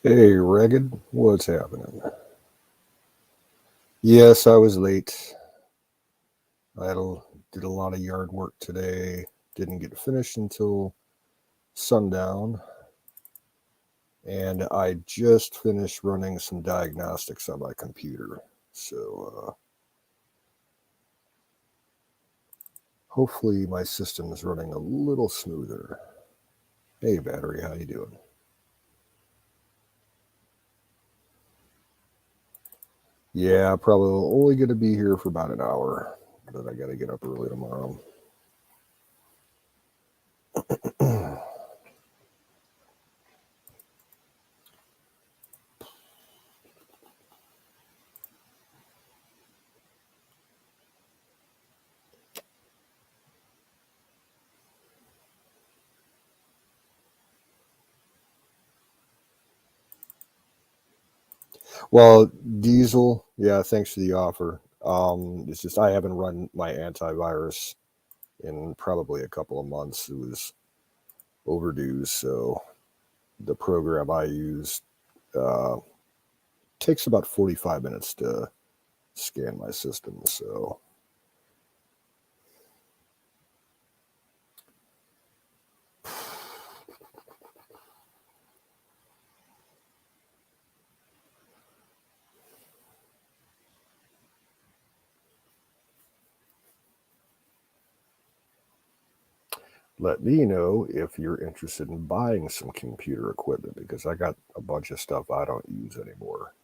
Hey, Ragged, what's happening? Yes, I was late. Did a lot of yard work today. Didn't get finished until sundown, and I just finished running some diagnostics on my computer. So hopefully my system is running a little smoother. Hey, battery, how you doing? Yeah, probably only going to be here for about an hour, but I got to get up early tomorrow. Well, Diesel, yeah, thanks for the offer. It's just I haven't run my antivirus in probably a couple of months. It was overdue, so the program I use uh, takes about 45 minutes to scan my system. So let me know if you're interested in buying some computer equipment because I got a bunch of stuff I don't use anymore.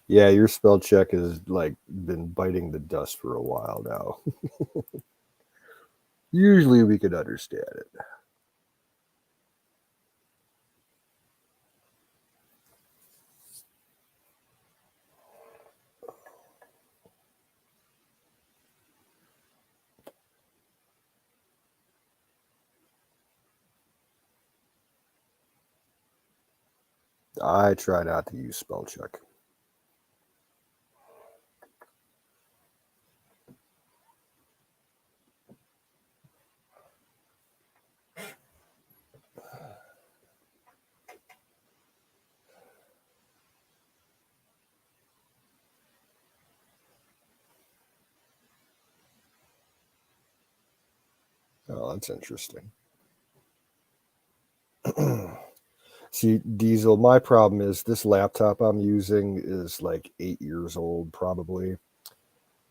Yeah, your spell check has like been biting the dust for a while now. Usually we could understand it. I try not to use spell check. Oh, that's interesting. See, Diesel, my problem is this laptop I'm using is like 8 years old, probably,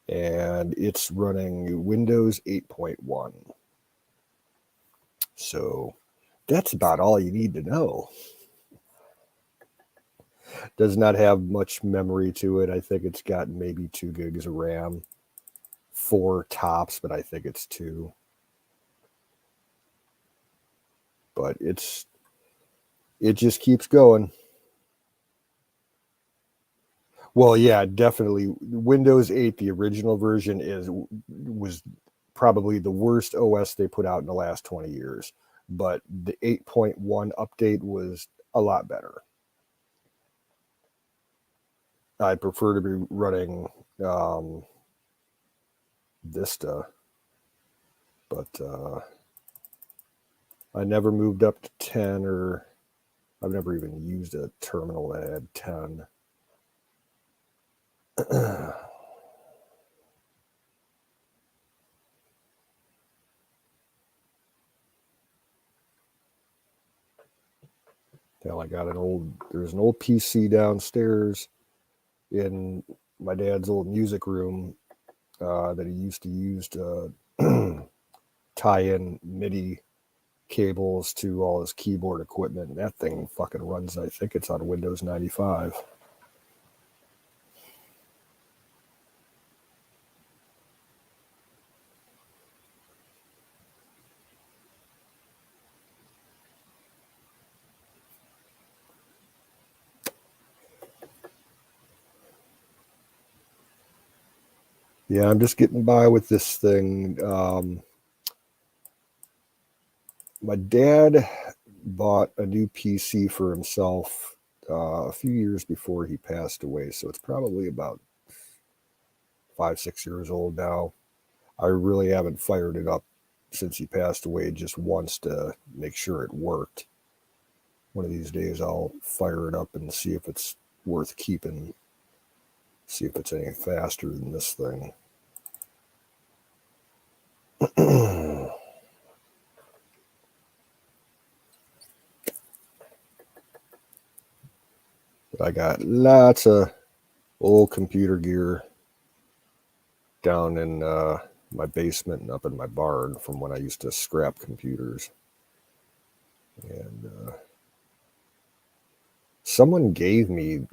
and it's running Windows 8.1. So that's about all you need to know. Does not have much memory to it. I think it's got maybe 2 gigs of RAM, four tops, but I think it's two. But it just keeps going. Well, yeah, definitely. Windows 8, the original version, is was probably the worst OS they put out in the last 20 years. But the 8.1 update was a lot better. I prefer to be running um, Vista, but I never moved up to 10, or I've never even used a terminal that had 10. Hell, there's an old PC downstairs in my dad's old music room that he used to use to tie in MIDI cables to all his keyboard equipment. And that thing fucking runs, I think it's on Windows 95. Yeah, I'm just getting by with this thing. My dad bought a new PC for himself a few years before he passed away, so it's probably about 5, 6 years old now. I really haven't fired it up since he passed away, just once to make sure it worked. One of these days I'll fire it up and see if it's worth keeping, see if it's any faster than this thing. I got lots of old computer gear down in my basement and up in my barn from when I used to scrap computers. And someone gave me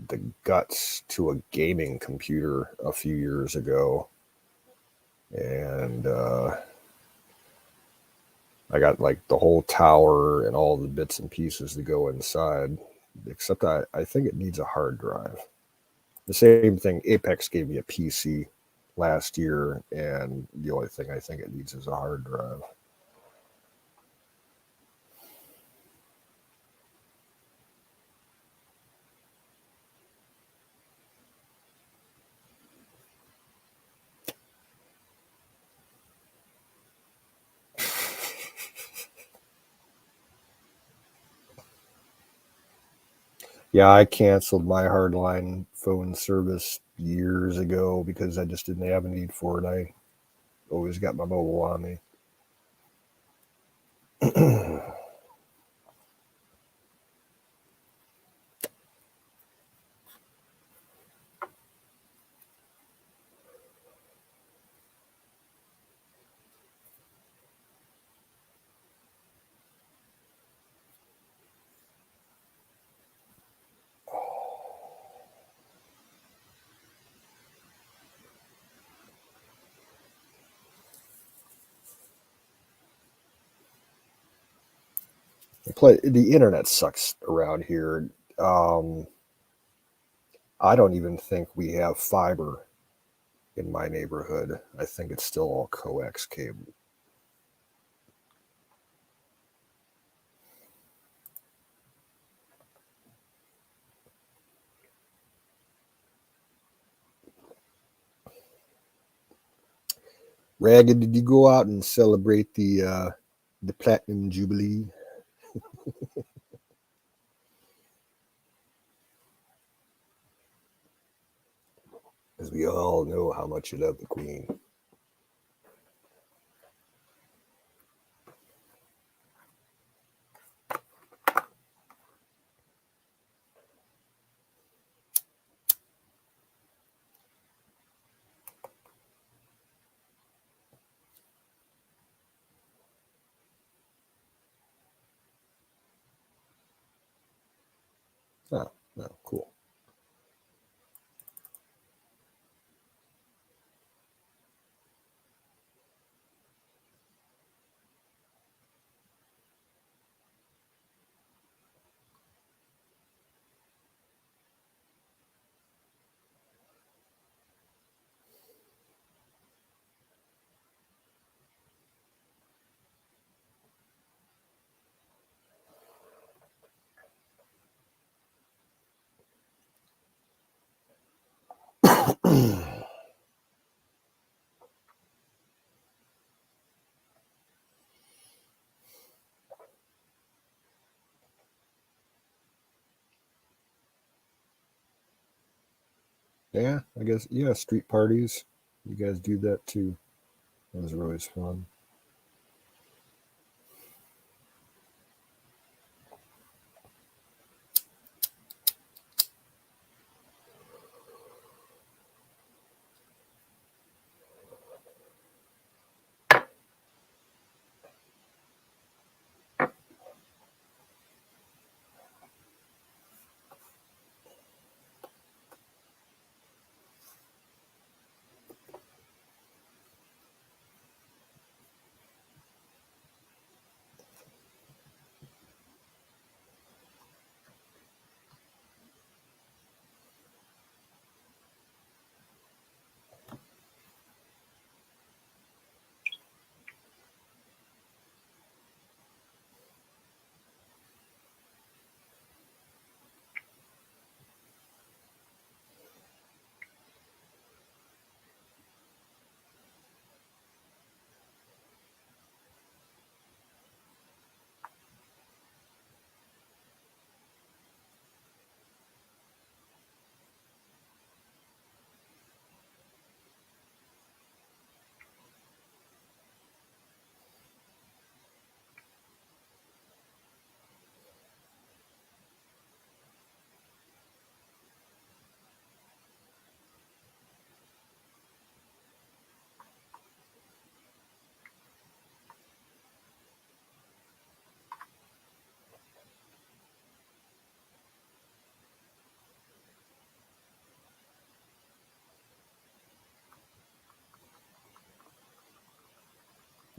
the guts to a gaming computer a few years ago. And I got like the whole tower and all the bits and pieces to go inside, except I think it needs a hard drive. The same thing, Apex gave me a PC last year, and the only thing I think it needs is a hard drive. Yeah, I canceled my hardline phone service years ago because I just didn't have a need for it. I always got my mobile on me. The internet sucks around here. Um, I don't even think we have fiber in my neighborhood. I think it's still all coax cable. Ragged, did you go out and celebrate the platinum jubilee? As we all know how much you love the queen. Oh, no, cool. Yeah, I guess, yeah, street parties. You guys do that too. Those are always fun.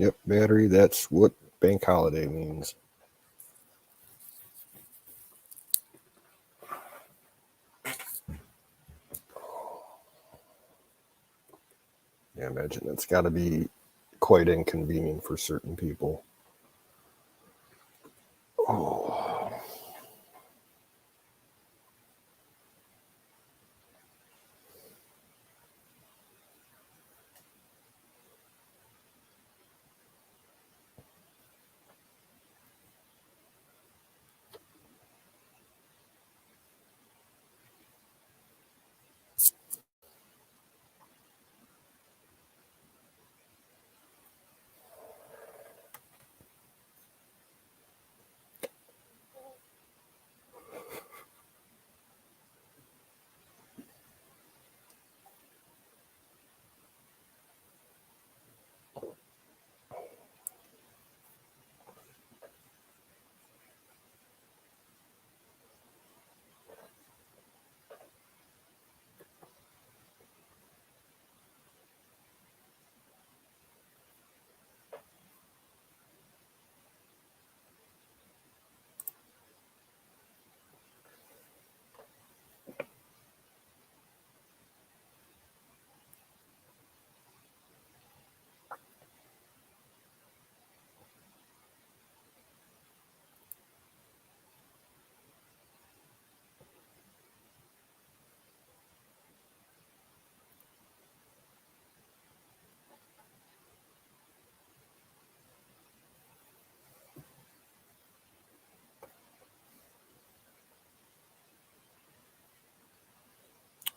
Yep, battery, that's what bank holiday means. Yeah, imagine it's got to be quite inconvenient for certain people. Oh.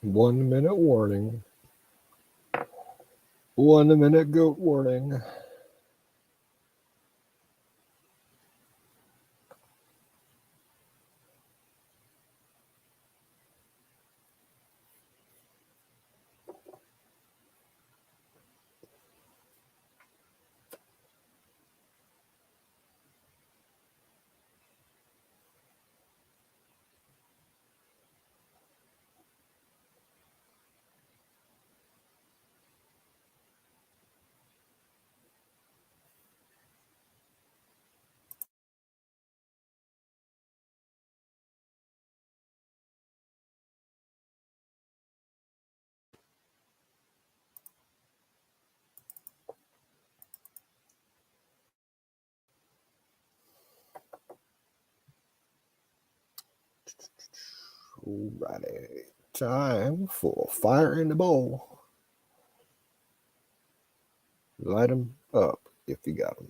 One minute warning. 1 minute goat warning. Alrighty. Time for fire in the bowl. Light them up if you got them.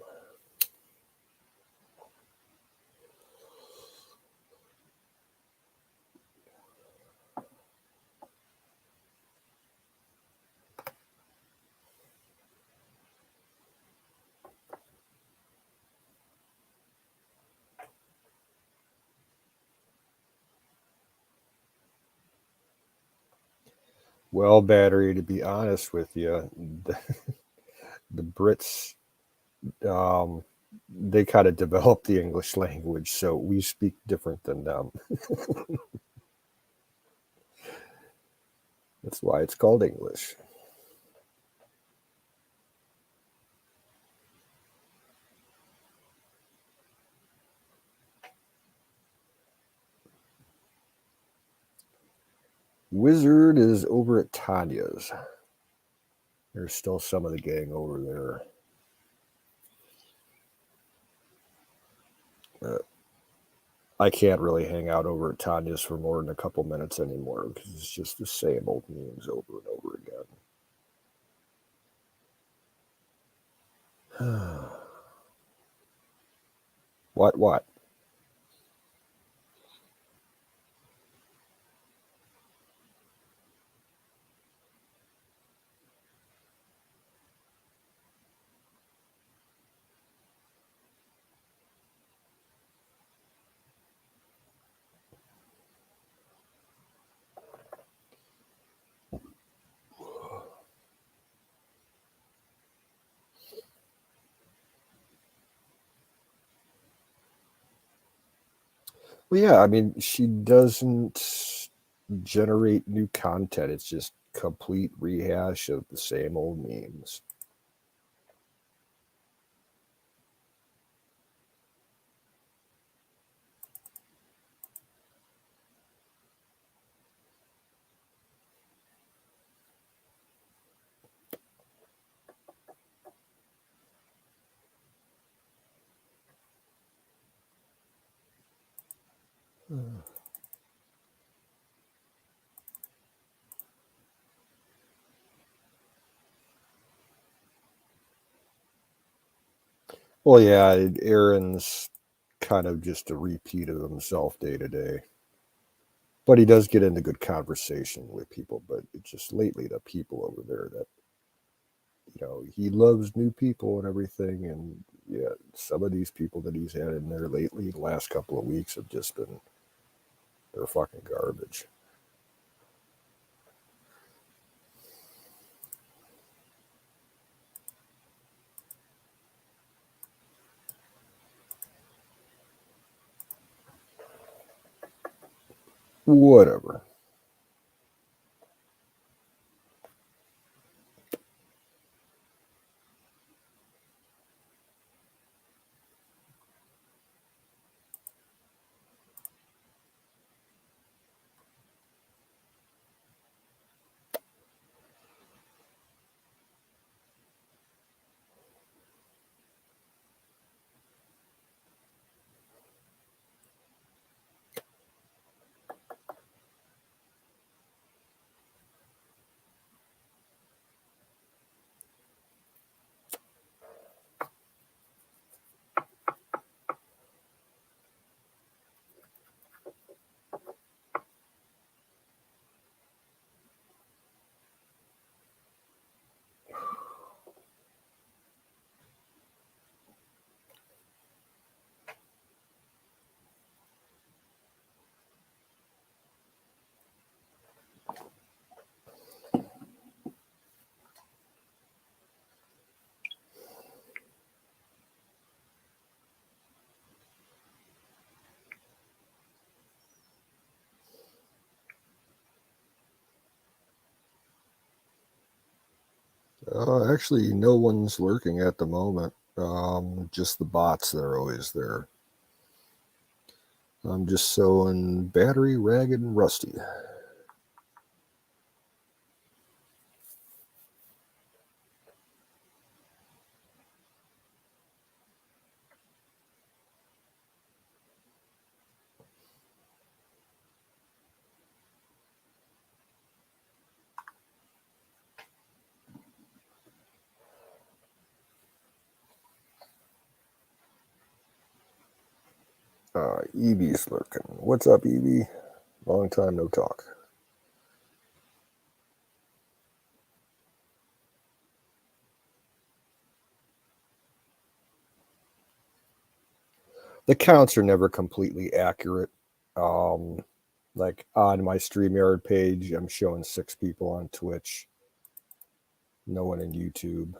Well, battery, to be honest with you, the Brits, they kind of developed the English language, so we speak different than them. That's why it's called English. Wizard is over at Tanya's. There's still some of the gang over there. I can't really hang out over at Tanya's for more than a couple minutes anymore because it's just the same old memes over and over again. What? Well, yeah, I mean, she doesn't generate new content. It's just complete rehash of the same old memes. Well, yeah, Aaron's kind of just a repeat of himself day to day. But he does get into good conversation with people. But it's just lately the people over there that, he loves new people and everything. And yeah, some of these people that he's had in there lately, the last couple of weeks, have just been, they're fucking garbage. Whatever. Actually, no one's lurking at the moment. Just the bots that are always there. I'm just sewing battery, ragged, and rusty. Evie's lurking. What's up, Evie? Long time no talk. The counts are never completely accurate. Like on my StreamYard page, I'm showing 6 people on Twitch, no one in YouTube,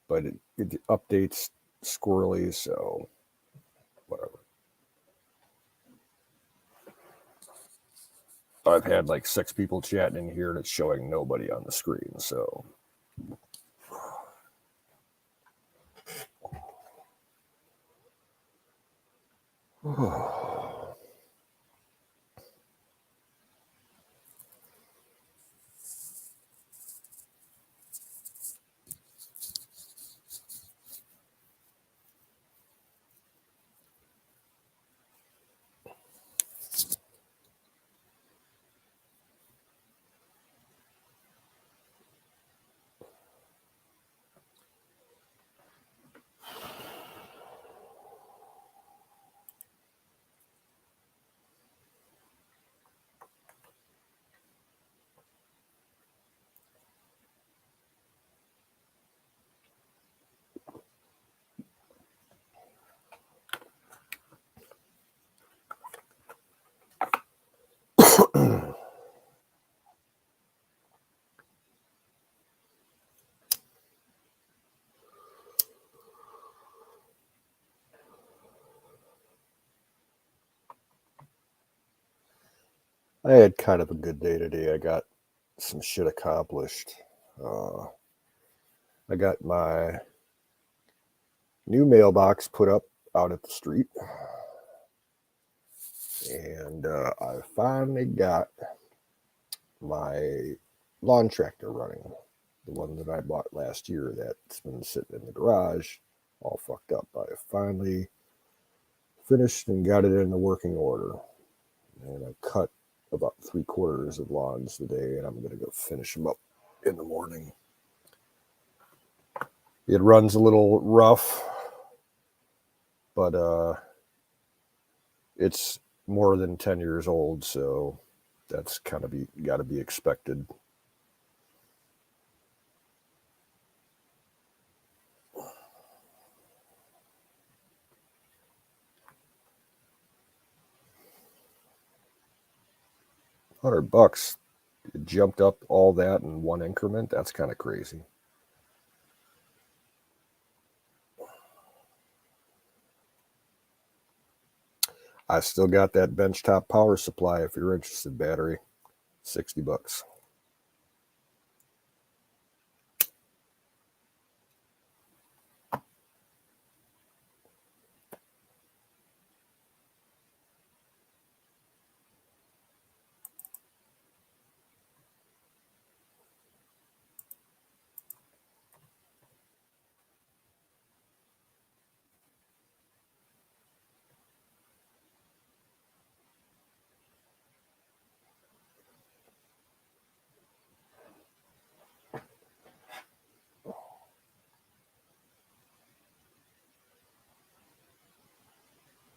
but it updates squirrely, so whatever. I've had like 6 people chatting in here and it's showing nobody on the screen, so. I had kind of a good day today. I got some shit accomplished. I got my new mailbox put up out at the street, and I finally got my lawn tractor running. The one that I bought last year that's been sitting in the garage all fucked up. I finally finished and got it in the working order. And I cut about 3/4 of lawns today, and I'm going to go finish them up in the morning. It runs a little rough, but it's more than 10 years old, so that's kind of got to be expected. $100. It jumped up all that in one increment. That's kind of crazy. I still got that benchtop power supply if you're interested, battery. $60.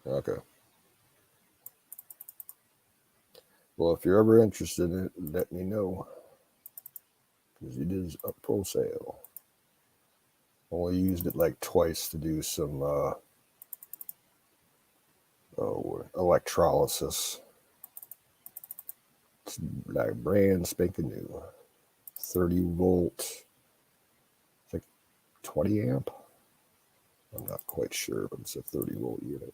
Okay. Well, if you're ever interested in it, let me know, because it is up for sale. Only used it like twice to do some electrolysis. It's like brand spanking new. 30 volt, like 20 amp. I'm not quite sure, but it's a 30 volt unit.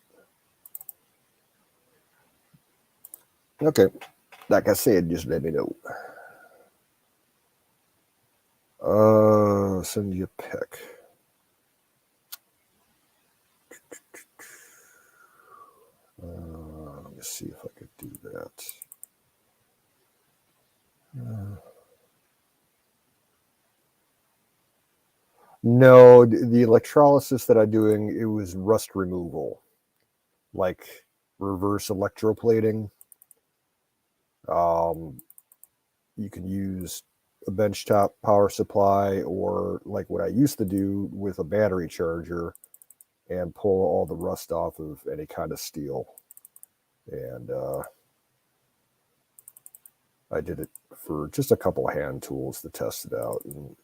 Okay, like I said, just let me know. Send you a pic. Let me see if I could do that. No, the electrolysis that I'm doing, it was rust removal, like reverse electroplating. You can use a benchtop power supply, or like what I used to do with a battery charger, and pull all the rust off of any kind of steel. And I did it for just a couple of hand tools to test it out, and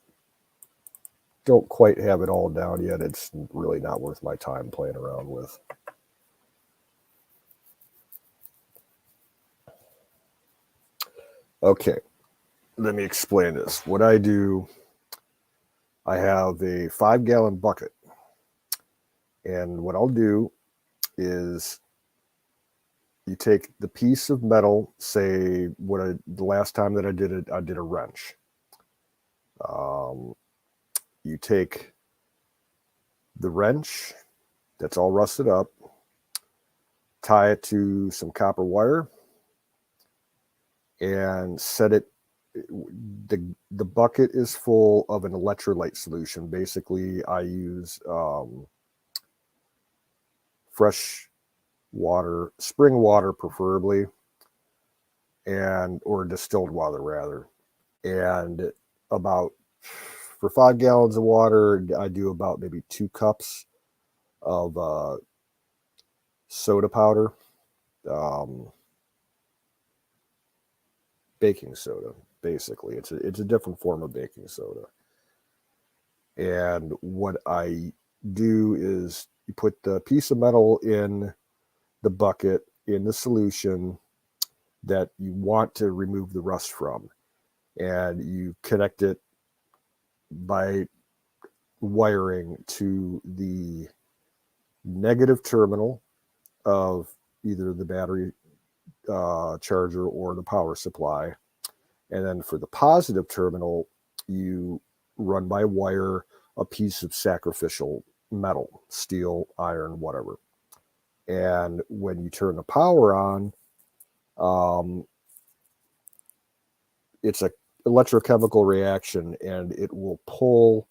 don't quite have it all down yet. It's really not worth my time playing around with. Okay, let me explain this. What I do, I have a 5-gallon bucket, and what I'll do is you take the piece of metal, say the last time that I did it, I did a wrench. You take the wrench that's all rusted up, tie it to some copper wire, and set it. The bucket is full of an electrolyte solution. Basically, I use fresh water, spring water preferably, or distilled water rather. And for 5 gallons of water, I do about maybe 2 cups of soda powder, baking soda. Basically, it's a different form of baking soda. And what I do is you put the piece of metal in the bucket in the solution that you want to remove the rust from, and you connect it by wiring to the negative terminal of either the battery charger or the power supply. And then for the positive terminal, you run by wire a piece of sacrificial metal, steel, iron, whatever. And when you turn the power on, it's an electrochemical reaction, and it will pull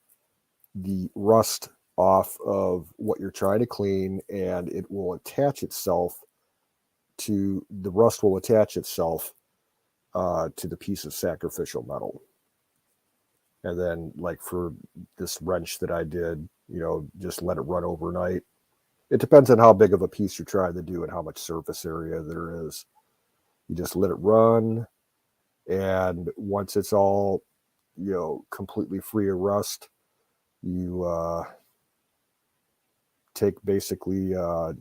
the rust off of what you're trying to clean, and it will attach itself to the rust will attach itself to the piece of sacrificial metal. And then, like for this wrench that I did, just let it run overnight. It depends on how big of a piece you're trying to do and how much surface area there is. You just let it run, and once it's all, completely free of rust, you take basically a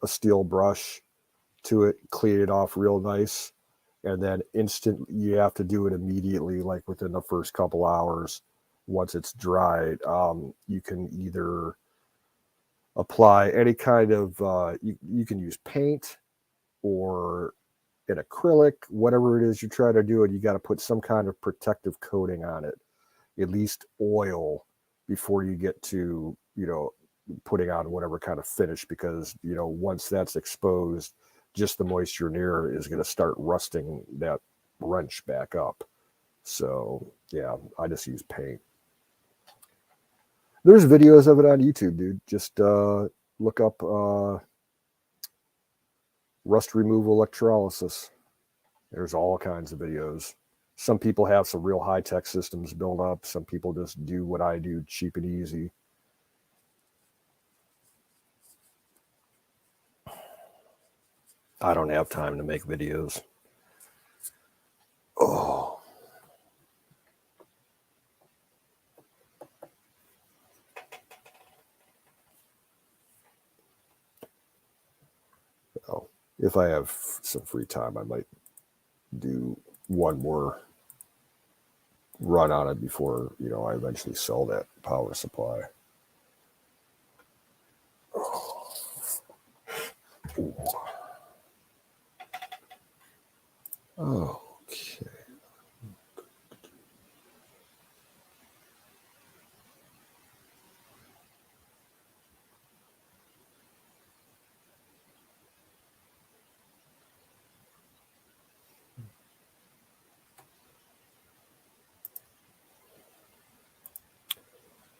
steel brush to it, clean it off real nice, and then you have to do it immediately, like within the first couple hours. Once it's dried, you can either apply any kind of you can use paint or an acrylic, whatever it is you're trying to do, and you got to put some kind of protective coating on it, at least oil, before you get to putting on whatever kind of finish, because once that's exposed, just the moisture near is going to start rusting that wrench back up. So yeah, I just use paint. There's videos of it on YouTube, dude. Just look up rust removal electrolysis. There's all kinds of videos. Some people have some real high-tech systems built up. Some people just do what I do, cheap and easy. I don't have time to make videos. Oh. Well, if I have some free time, I might do one more run on it before, I eventually sell that power supply. Ooh. Okay.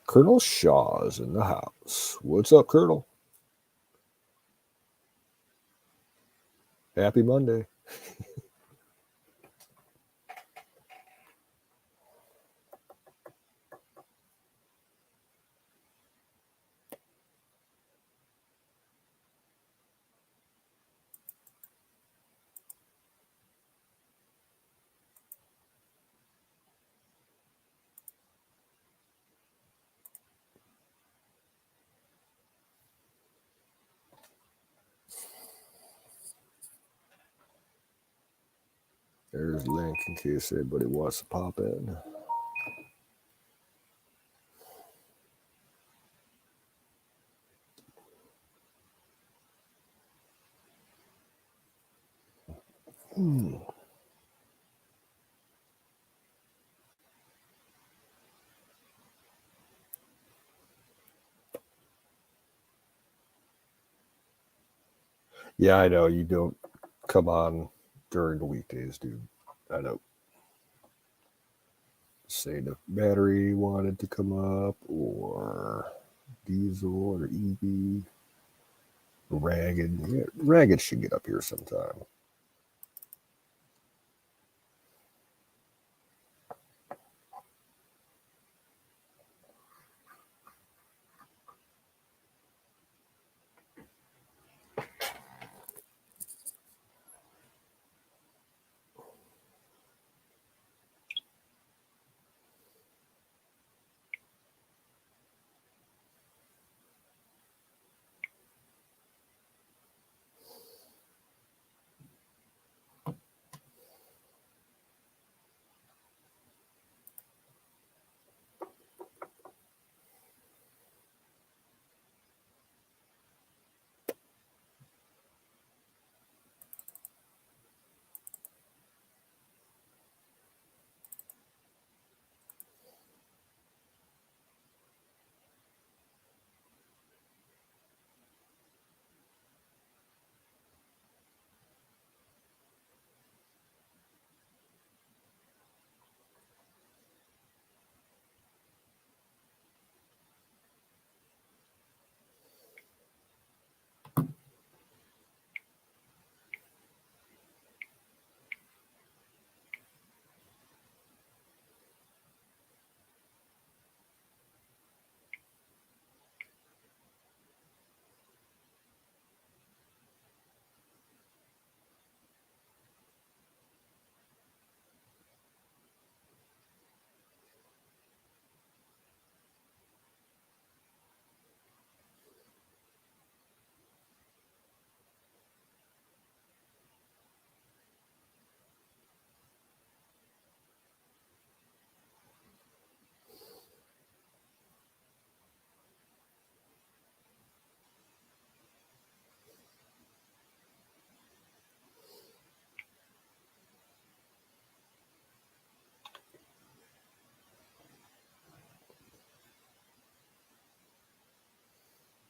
Colonel Shaw's in the house. What's up, Colonel? Happy Monday. There's link in case anybody wants to pop in. Yeah, I know you don't come on during the weekdays, dude. I know. Say the battery wanted to come up, or Diesel, or EV. Ragged. Yeah, Ragged should get up here sometime.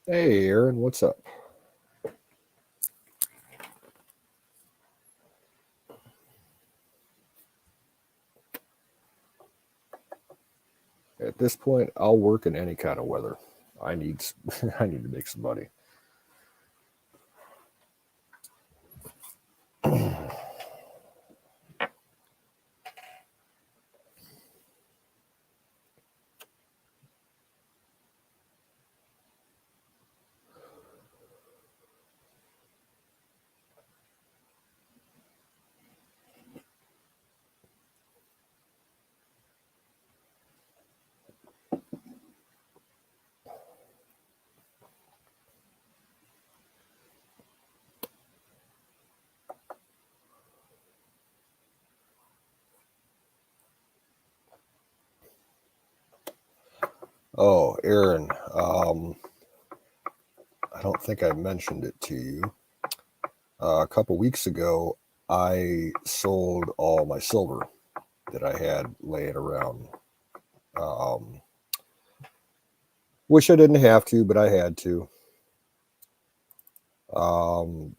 Hey, Aaron, what's up? At this point, I'll work in any kind of weather. I need I need to make some money. Oh, Aaron, I don't think I mentioned it to you. A couple weeks ago, I sold all my silver that I had laying around. Um, Wish I didn't have to, but I had to. Um,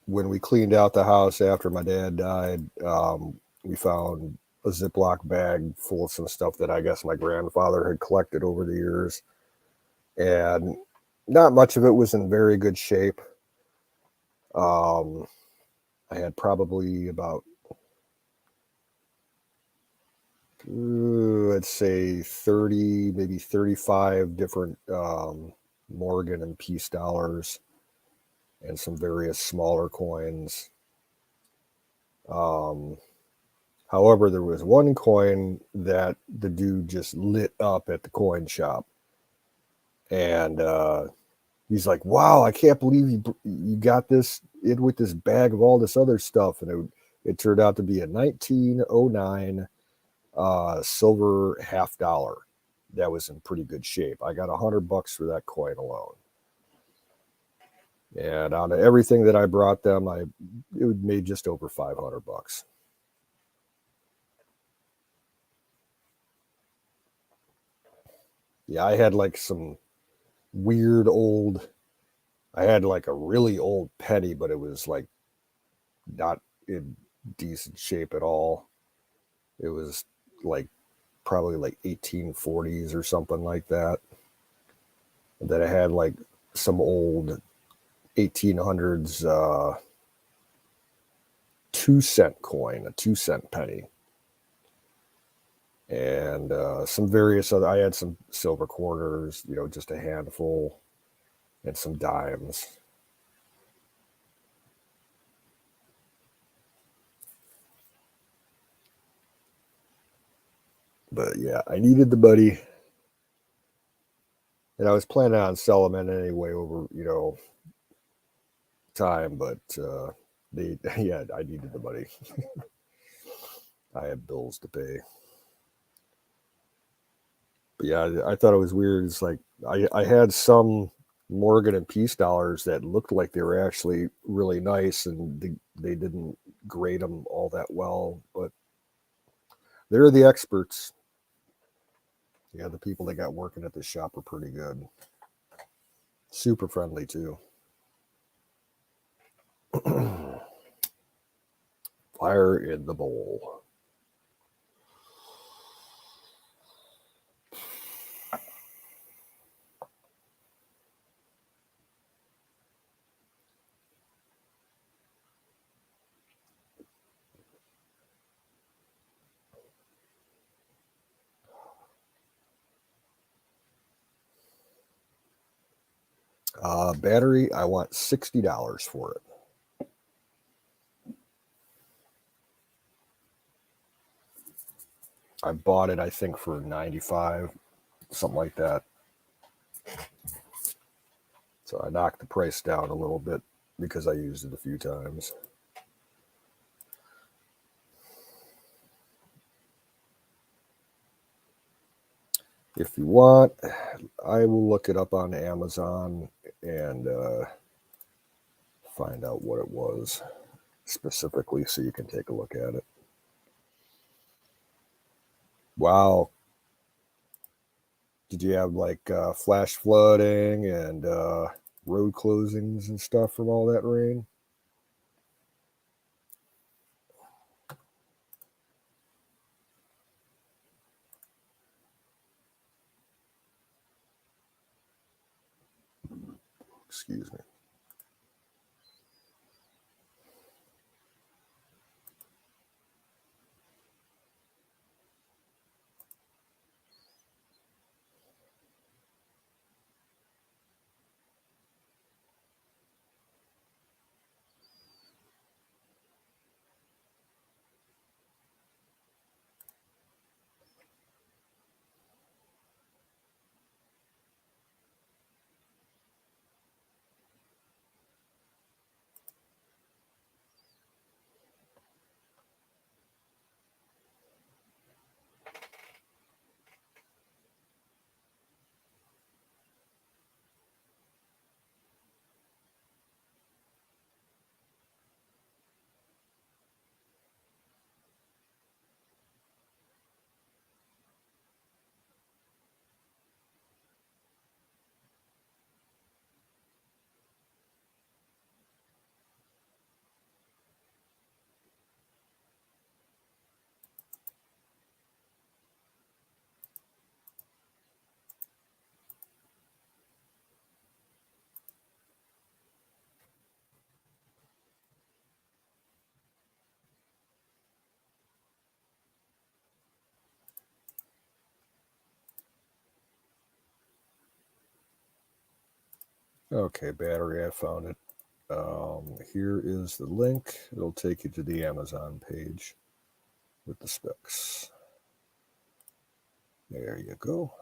when we cleaned out the house after my dad died, we found a Ziploc bag full of some stuff that I guess my grandfather had collected over the years. And not much of it was in very good shape. Um, I had probably about, let's say 30, maybe 35 different Morgan and Peace dollars and some various smaller coins. Um, However, there was one coin that the dude just lit up at the coin shop. And he's like, "Wow, I can't believe you got this in with this bag of all this other stuff." And it turned out to be a 1909 silver half dollar that was in pretty good shape. I got $100 for that coin alone. And out of everything that I brought them, it made just over $500. Yeah, I had like some weird old. I had like a really old penny, but it was like not in decent shape at all. It was like probably like 1840s or something like that. And then I had like some old 1800s 2 cent coin, a 2 cent penny, and some various other. I had some silver quarters, just a handful, and some dimes. But yeah, I needed the money, and I was planning on selling them anyway over time, but they yeah, I needed the money. I had bills to pay. But yeah, I thought it was weird. It's like I had some Morgan and Peace dollars that looked like they were actually really nice, and they didn't grade them all that well. But they're the experts. Yeah, the people that got working at the shop are pretty good. Super friendly too. Fire in the bowl. Battery, I want $60 for it. I bought it, I think, for 95, something like that. So I knocked the price down a little bit because I used it a few times. If you want, I will look it up on Amazon and find out what it was specifically so you can take a look at it. Wow. Did you have like flash flooding and road closings and stuff from all that rain? Excuse me. Okay, battery, I found it. Here is the link. It'll take you to the Amazon page with the specs. There you go.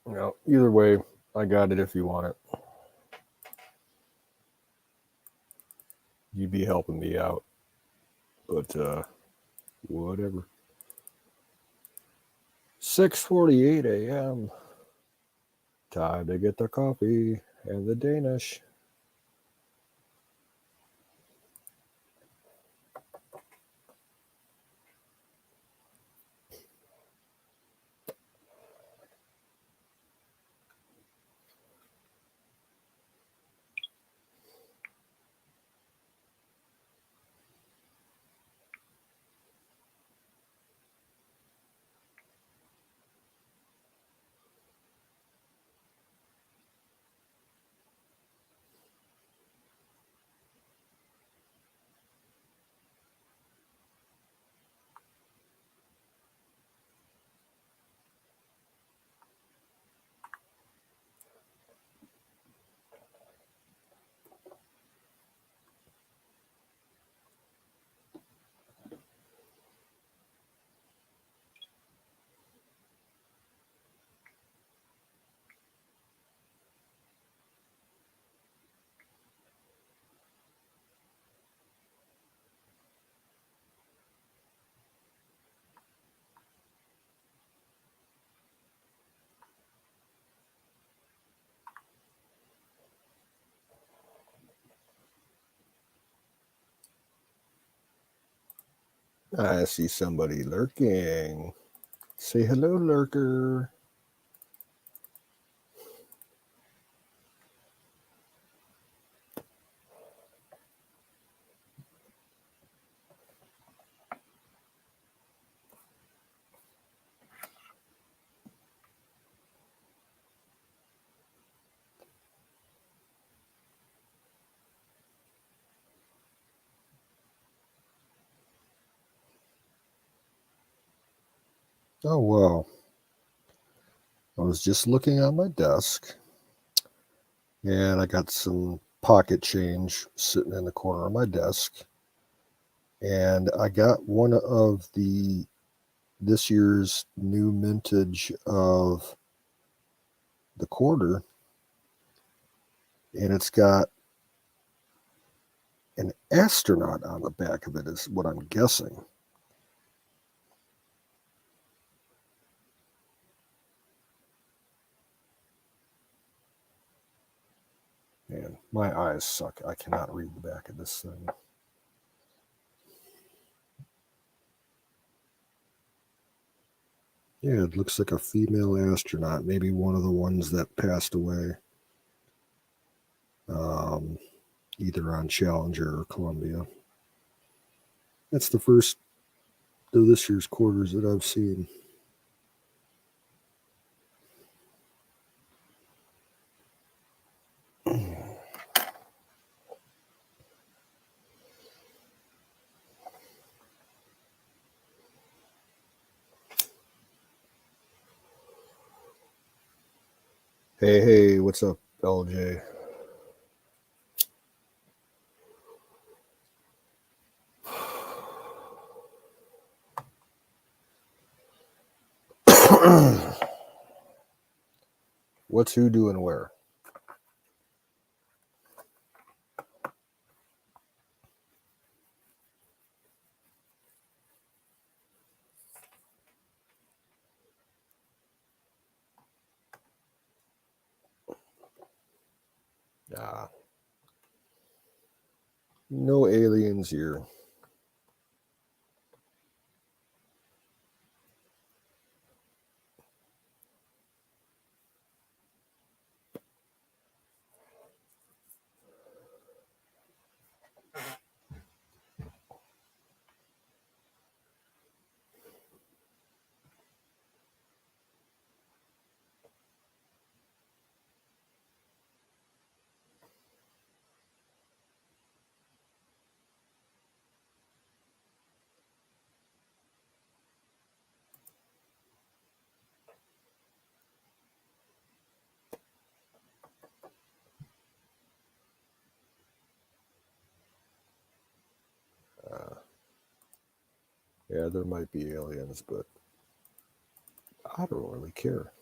Well, either way, I got it if you want it. You'd be helping me out. But whatever. 6:48 a.m. Time to get the coffee and the Danish. I see somebody lurking. Say hello, lurker. Oh, wow. I was just looking on my desk, and I got some pocket change sitting in the corner of my desk. And I got one of this year's new mintage of the quarter, and it's got an astronaut on the back of it, is what I'm guessing. Man, my eyes suck. I cannot read the back of this thing. Yeah, it looks like a female astronaut, maybe one of the ones that passed away, either on Challenger or Columbia. That's the first of this year's quarters that I've seen. Hey, what's up, LJ? What's who doing where? Ah, no aliens here. Yeah, there might be aliens, but I don't really care.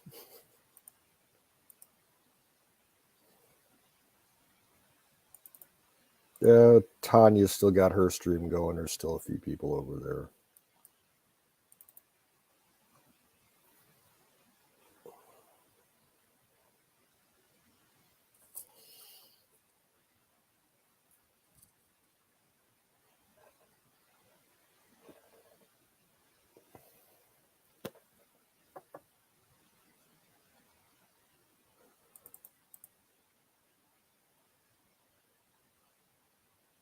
Tanya's still got her stream going. There's still a few people over there.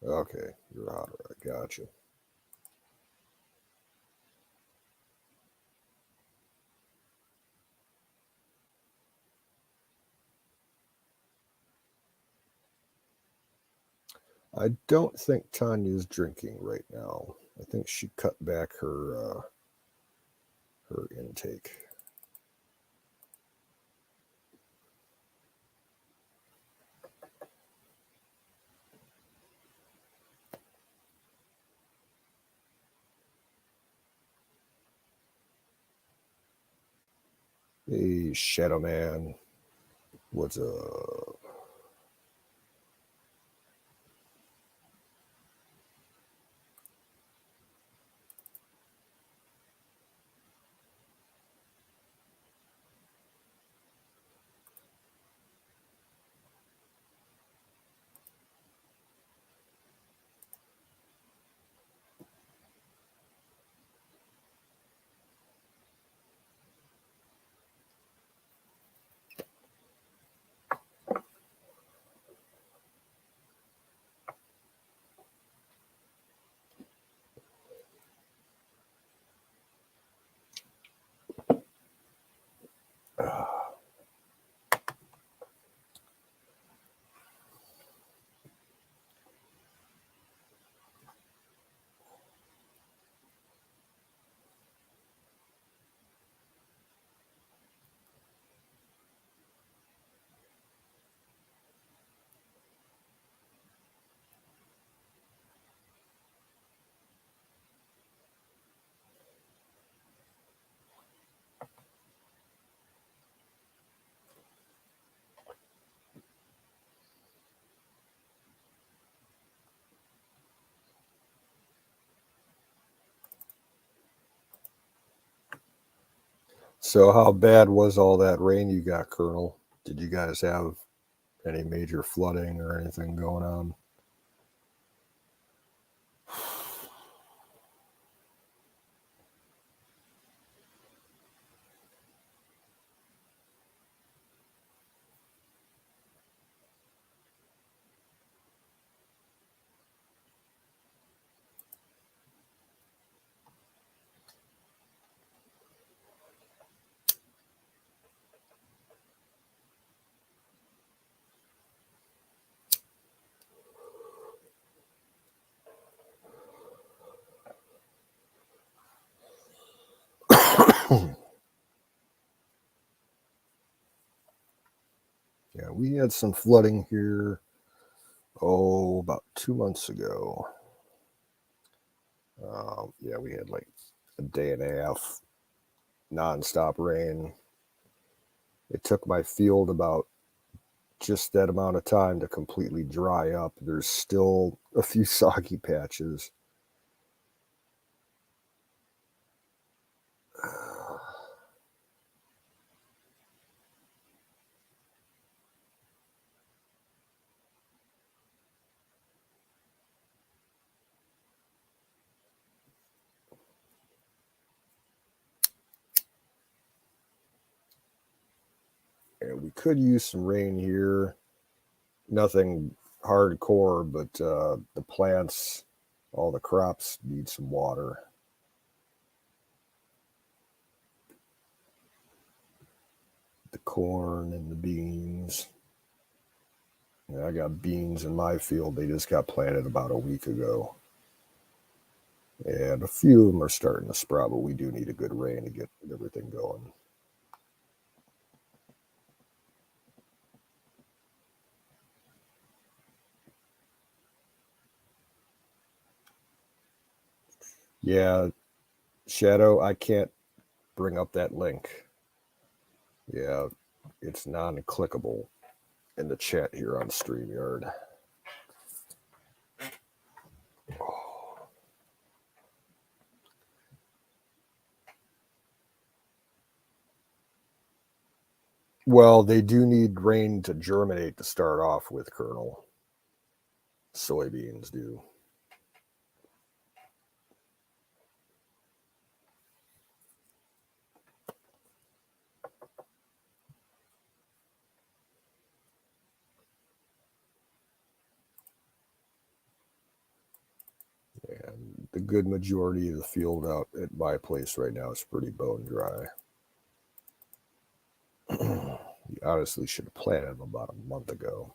Okay, you're out. I got you. I don't think Tanya's drinking right now. I think she cut back her intake. Hey, Shadow Man, what's up? So, how bad was all that rain you got, Colonel? Did you guys have any major flooding or anything going on? Yeah, we had some flooding here, about 2 months ago. Yeah, we had like a day and a half nonstop rain. It took my field about just that amount of time to completely dry up. There's still a few soggy patches. And we could use some rain here. Nothing hardcore, but the plants, all the crops need some water. The corn and the beans. Yeah, I got beans in my field. They just got planted about a week ago. And a few of them are starting to sprout, but we do need a good rain to get everything going. Yeah, Shadow, I can't bring up that link. Yeah, it's non-clickable in the chat here on StreamYard. Well, they do need grain to germinate to start off with, Colonel. Soybeans do. And the good majority of the field out at my place right now is pretty bone dry. You honestly should have planted them about a month ago.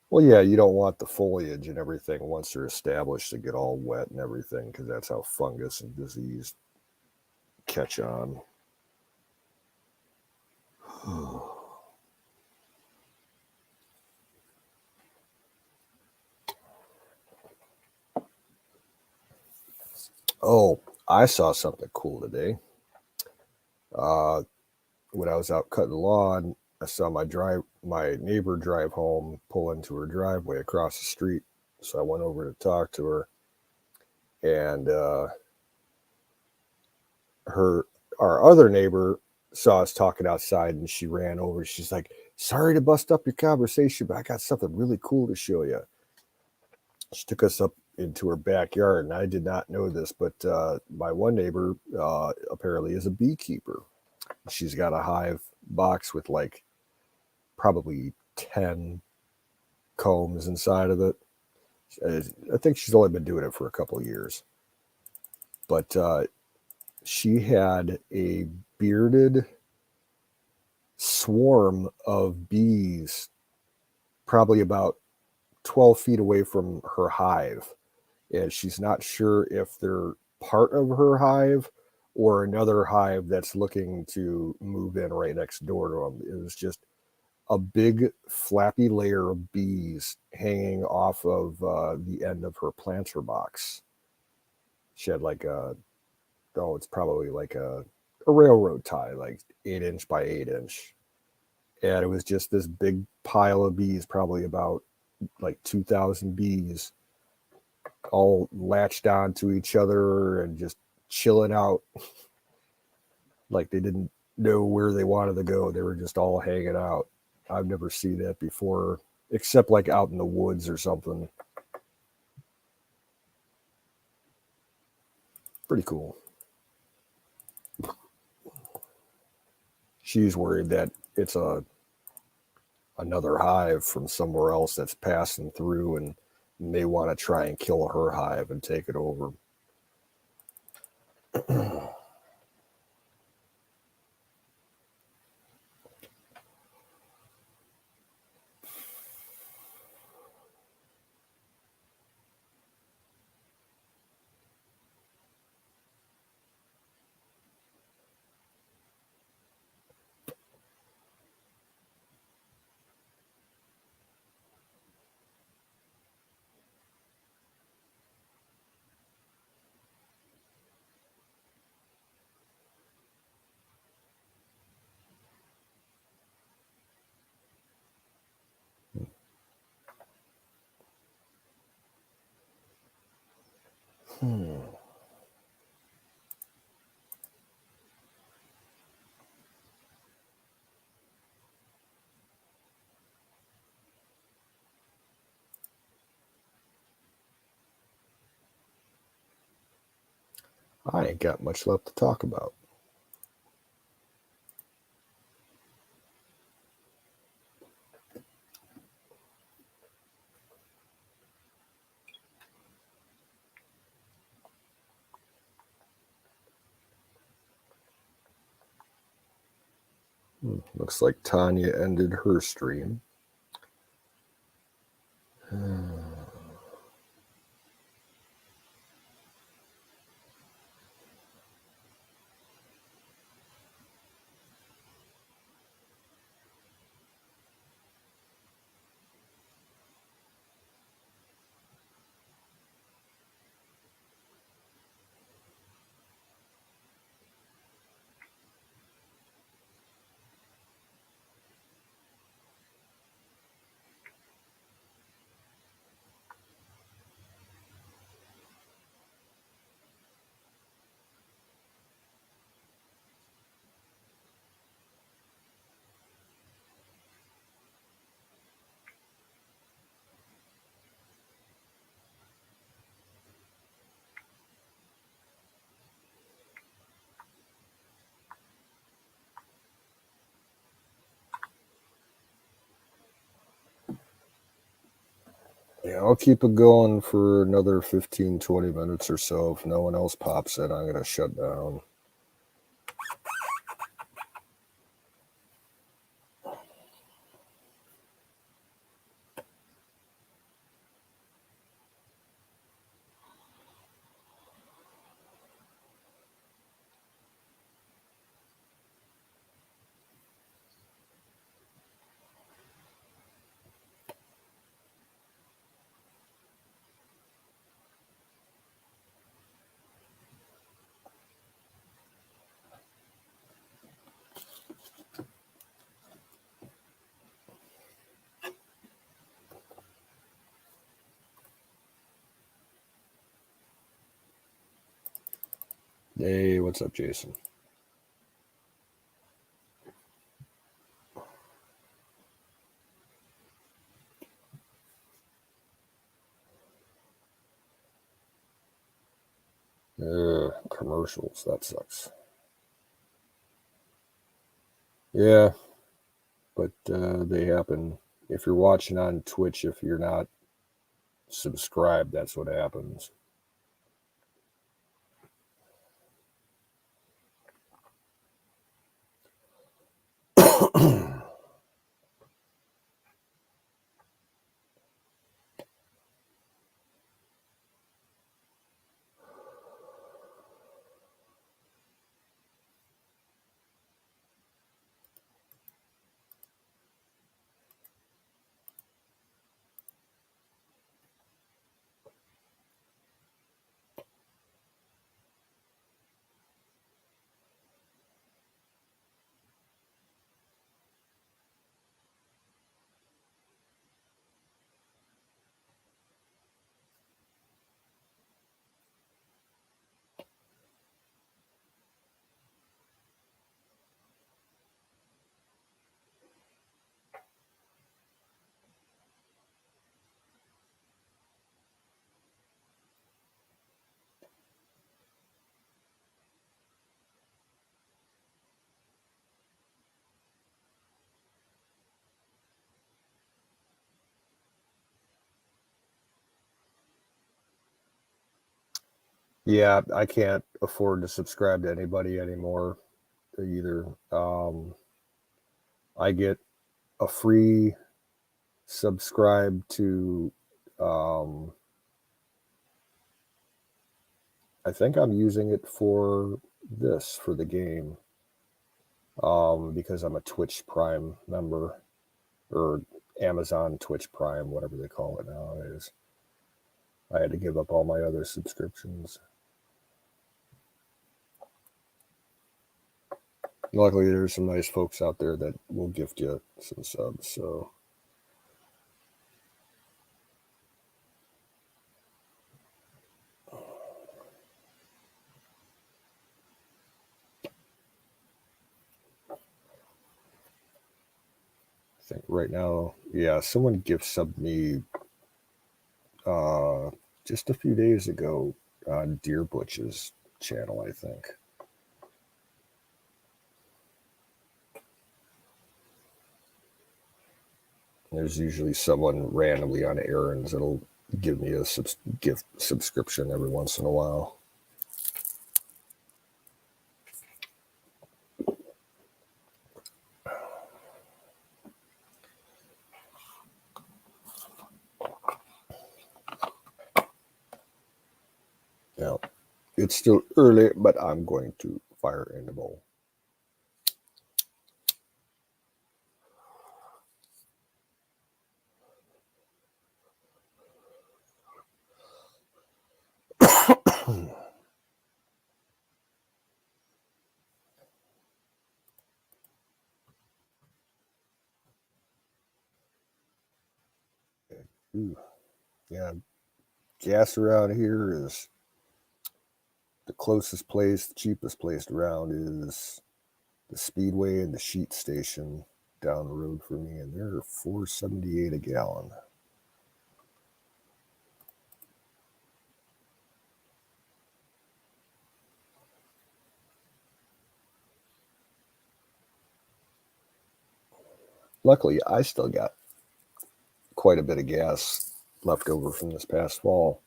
Well, yeah, you don't want the foliage and everything once they're established to get all wet and everything, because that's how fungus and disease catch on. Oh, I saw something cool today. When I was out cutting the lawn, I saw my neighbor drive home, pull into her driveway across the street. So I went over to talk to her, and our other neighbor saw us talking outside, and she ran over. She's like, "Sorry to bust up your conversation, but I got something really cool to show you." She took us up into her backyard, and I did not know this, but my one neighbor apparently is a beekeeper. She's got a hive box with like probably 10 combs inside of it. I think she's only been doing it for a couple of years. But she had a bearded swarm of bees, probably about 12 feet away from her hive. And she's not sure if they're part of her hive or another hive that's looking to move in right next door to them. It was just a big flappy layer of bees hanging off of the end of her planter box. She had like it's probably like a railroad tie, like 8 inch by 8 inch. And it was just this big pile of bees, probably about like 2,000 bees, all latched onto each other and just chilling out like they didn't know where they wanted to go. They were just all hanging out. I've never seen that before, except like out in the woods or something. Pretty cool. She's worried that it's another hive from somewhere else that's passing through and may want to try and kill her hive and take it over. I ain't got much left to talk about. Looks like Tanya ended her stream. Yeah, I'll keep it going for another 15, 20 minutes or so. If no one else pops in, I'm going to shut down. Hey, what's up, Jason? Commercials, that sucks. Yeah, but they happen. If you're watching on Twitch, if you're not subscribed, that's what happens. Yeah, I can't afford to subscribe to anybody anymore either. I get a free subscribe to, I think I'm using it for this, for the game, because I'm a Twitch Prime member, or Amazon Twitch Prime, whatever they call it nowadays. I had to give up all my other subscriptions. Luckily, there's some nice folks out there that will gift you some subs. So, I think right now, yeah, someone gift subbed me uh, just a few days ago on Deer Butch's channel, I think. There's usually someone randomly on errands that'll give me a gift subscription every once in a while. Yeah, it's still early, but I'm going to fire in the bowl. Ooh, yeah, gas around here is the closest place, the cheapest place around is the Speedway and the Sheet Station down the road for me, and they're $4.78 a gallon. Luckily, I still got quite a bit of gas left over from this past fall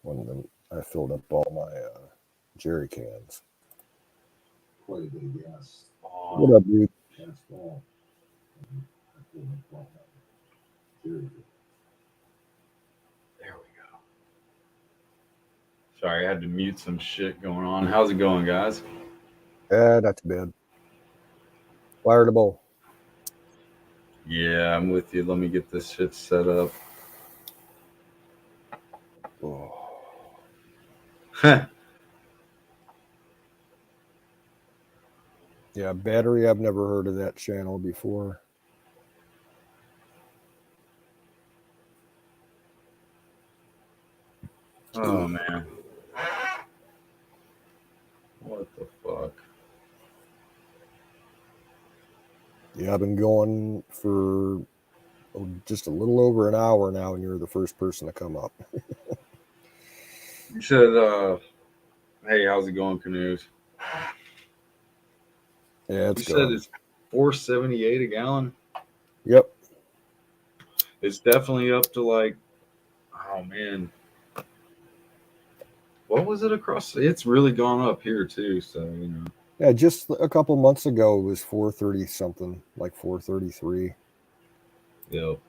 when I filled up all my jerry cans. Quite a bit of gas. What up, dude? Past fall. I filled up all my jerry cans. There we go. Sorry, I had to mute some shit going on. How's it going, guys? Not too bad. Fire the bowl. Yeah, I'm with you. Let me get this shit set up. Oh. Yeah, battery. I've never heard of that channel before. Oh, man. What the fuck? Yeah, I've been going for just a little over an hour now, and you're the first person to come up. You said, hey, how's it going, Canoes? Yeah, it's You going. said it's $4.78 a gallon? Yep. It's definitely up to like, oh, man. What was it across? It's really gone up here, too, so, you know. Yeah, just a couple months ago it was 430 something, like 433. Yep.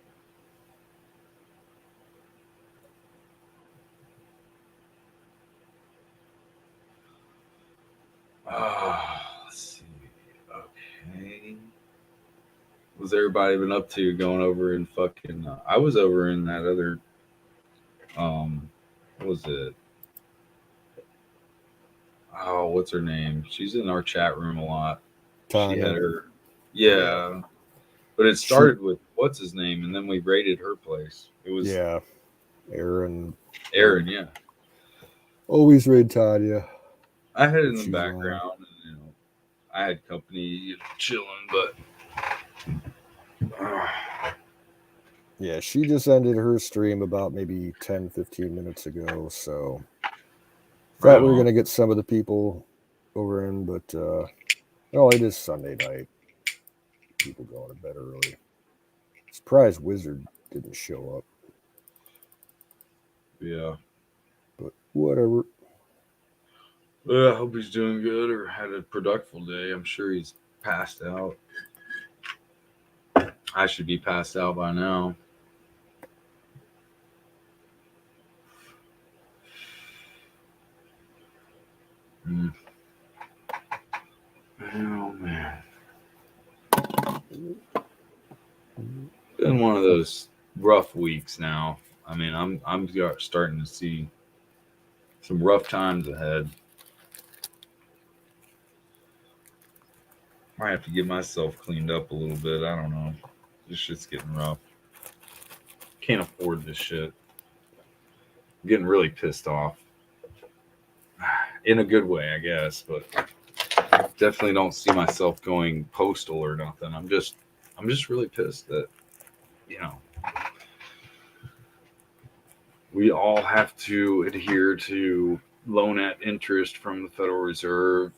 Let's see. Okay. What's everybody been up to going over in fucking... I was over in that other... what was it? Oh, what's her name? She's in our chat room a lot. Tanya. She had her... Yeah. But it started with what's his name, and then we raided her place. It was... Yeah. Aaron, yeah. Always raid Tanya. I had it in the background, and, you know, I had company, you know, chilling, but... Yeah, she just ended her stream about maybe 10, 15 minutes ago, so thought we were going to get some of the people over in, but it is Sunday night. People going to bed early. Surprised Wizard didn't show up. Yeah. But whatever. Well, I hope he's doing good or had a productive day. I'm sure he's passed out. I should be passed out by now. Oh, man. Been one of those rough weeks now. I mean, I'm starting to see some rough times ahead. Might have to get myself cleaned up a little bit. I don't know. This shit's getting rough. Can't afford this shit. I'm getting really pissed off. In a good way, I guess, but definitely don't see myself going postal or nothing. I'm just really pissed that, you know, we all have to adhere to loan at interest from the Federal Reserve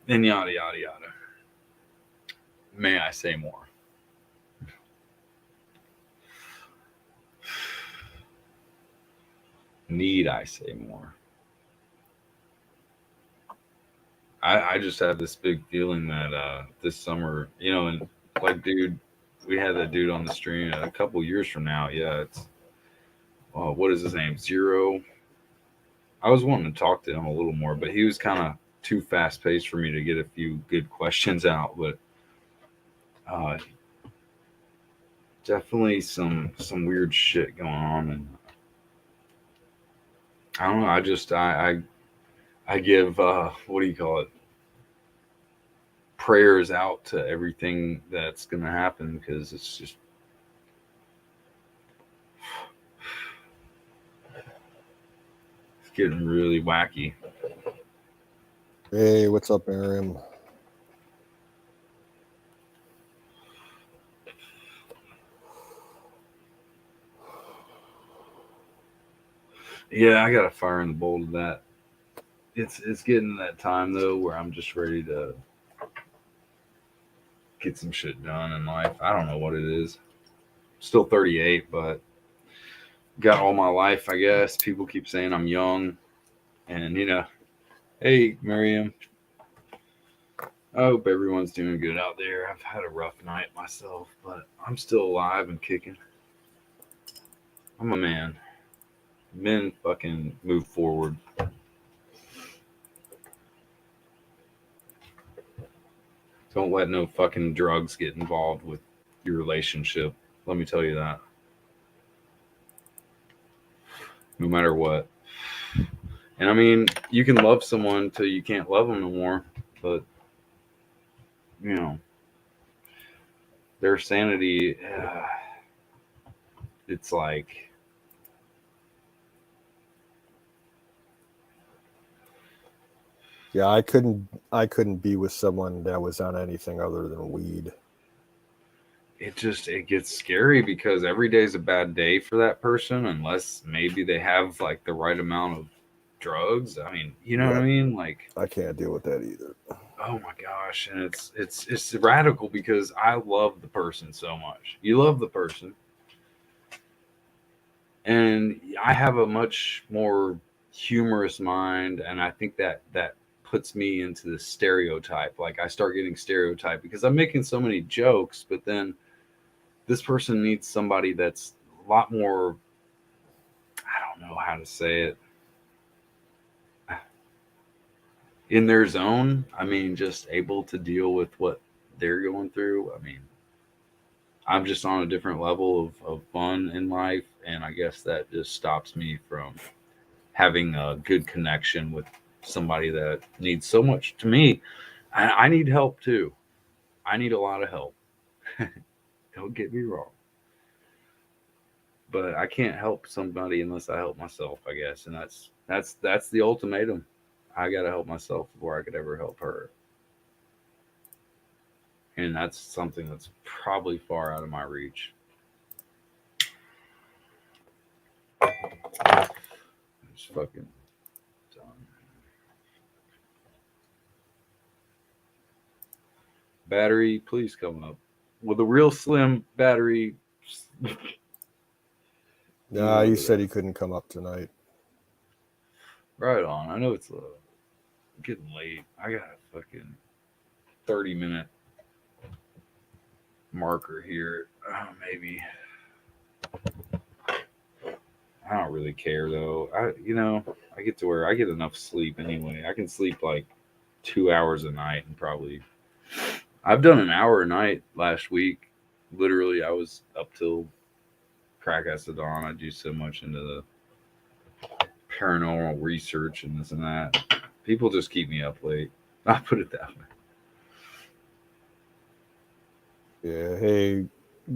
and yada, yada, yada. May I say more? Need I say more? I just have this big feeling that this summer, you know, and like, dude, we had that dude on the stream a couple years from now. Yeah, it's, what is his name? Zero. I was wanting to talk to him a little more, but he was kind of too fast paced for me to get a few good questions out. But definitely some weird shit going on, and I don't know. I give what do you call it? Prayers out to everything that's gonna happen, because it's just getting really wacky. Hey, what's up, Aaron? Yeah, I got a fire in the bowl to that. It's getting that time though where I'm just ready to get some shit done in life. I don't know what it is. Still 38, but got all my life, I guess. People keep saying I'm young, and hey, Miriam. I hope everyone's doing good out there. I've had a rough night myself, but I'm still alive and kicking. I'm a man. Men fucking move forward. Don't let no fucking drugs get involved with your relationship. Let me tell you that. No matter what. And I mean, you can love someone till you can't love them no more, but you know, their sanity, it's like, Yeah, I couldn't be with someone that was on anything other than weed. it gets scary because every day's a bad day for that person unless maybe they have like the right amount of drugs. I mean, you know what I Yep, mean? Like, I can't deal with that either. oh my gosh, and it's radical because I love the person so much. You love the person, and I have a much more humorous mind, and I think that puts me into the stereotype. Like I start getting stereotyped because I'm making so many jokes, but then this person needs somebody that's a lot more, I don't know how to say it, in their zone. I mean, just able to deal with what they're going through. I mean, I'm just on a different level of fun in life, and I guess that just stops me from having a good connection with somebody that needs so much. To me, I need help too. I need a lot of help. Don't get me wrong, but I can't help somebody unless I help myself, I guess, and that's the ultimatum. I got to help myself before I could ever help her, and that's something that's probably far out of my reach. It's fucking done. Battery, please come up with a real slim battery. Nah, he said he couldn't come up tonight. Right on. I know it's getting late. I got a fucking 30-minute marker here. Maybe. I don't really care though. I get to where I get enough sleep anyway. I can sleep like 2 hours a night and probably. I've done an hour a night last week. Literally, I was up till crack acid dawn. I do so much into the paranormal research and this and that. People just keep me up late. I'll put it that way. Yeah, hey,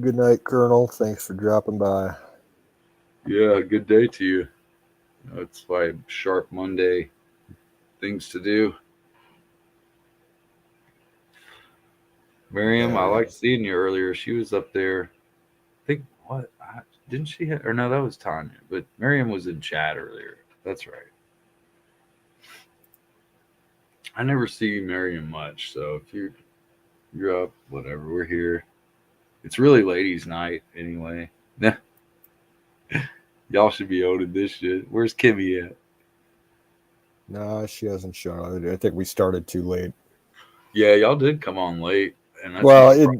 good night, Colonel. Thanks for dropping by. Yeah, good day to you. It's my sharp Monday things to do. Miriam, I Yeah, liked seeing you earlier. She was up there. I think what didn't she or no, that was Tanya. But Miriam was in chat earlier. That's right. I never see Miriam much, so if you're up, whatever, we're here. It's really ladies' night anyway. Y'all should be owning this shit. Where's Kimmy at? nah, she hasn't shown. I think we started too late. Yeah, y'all did come on late, and that's Well, my problem.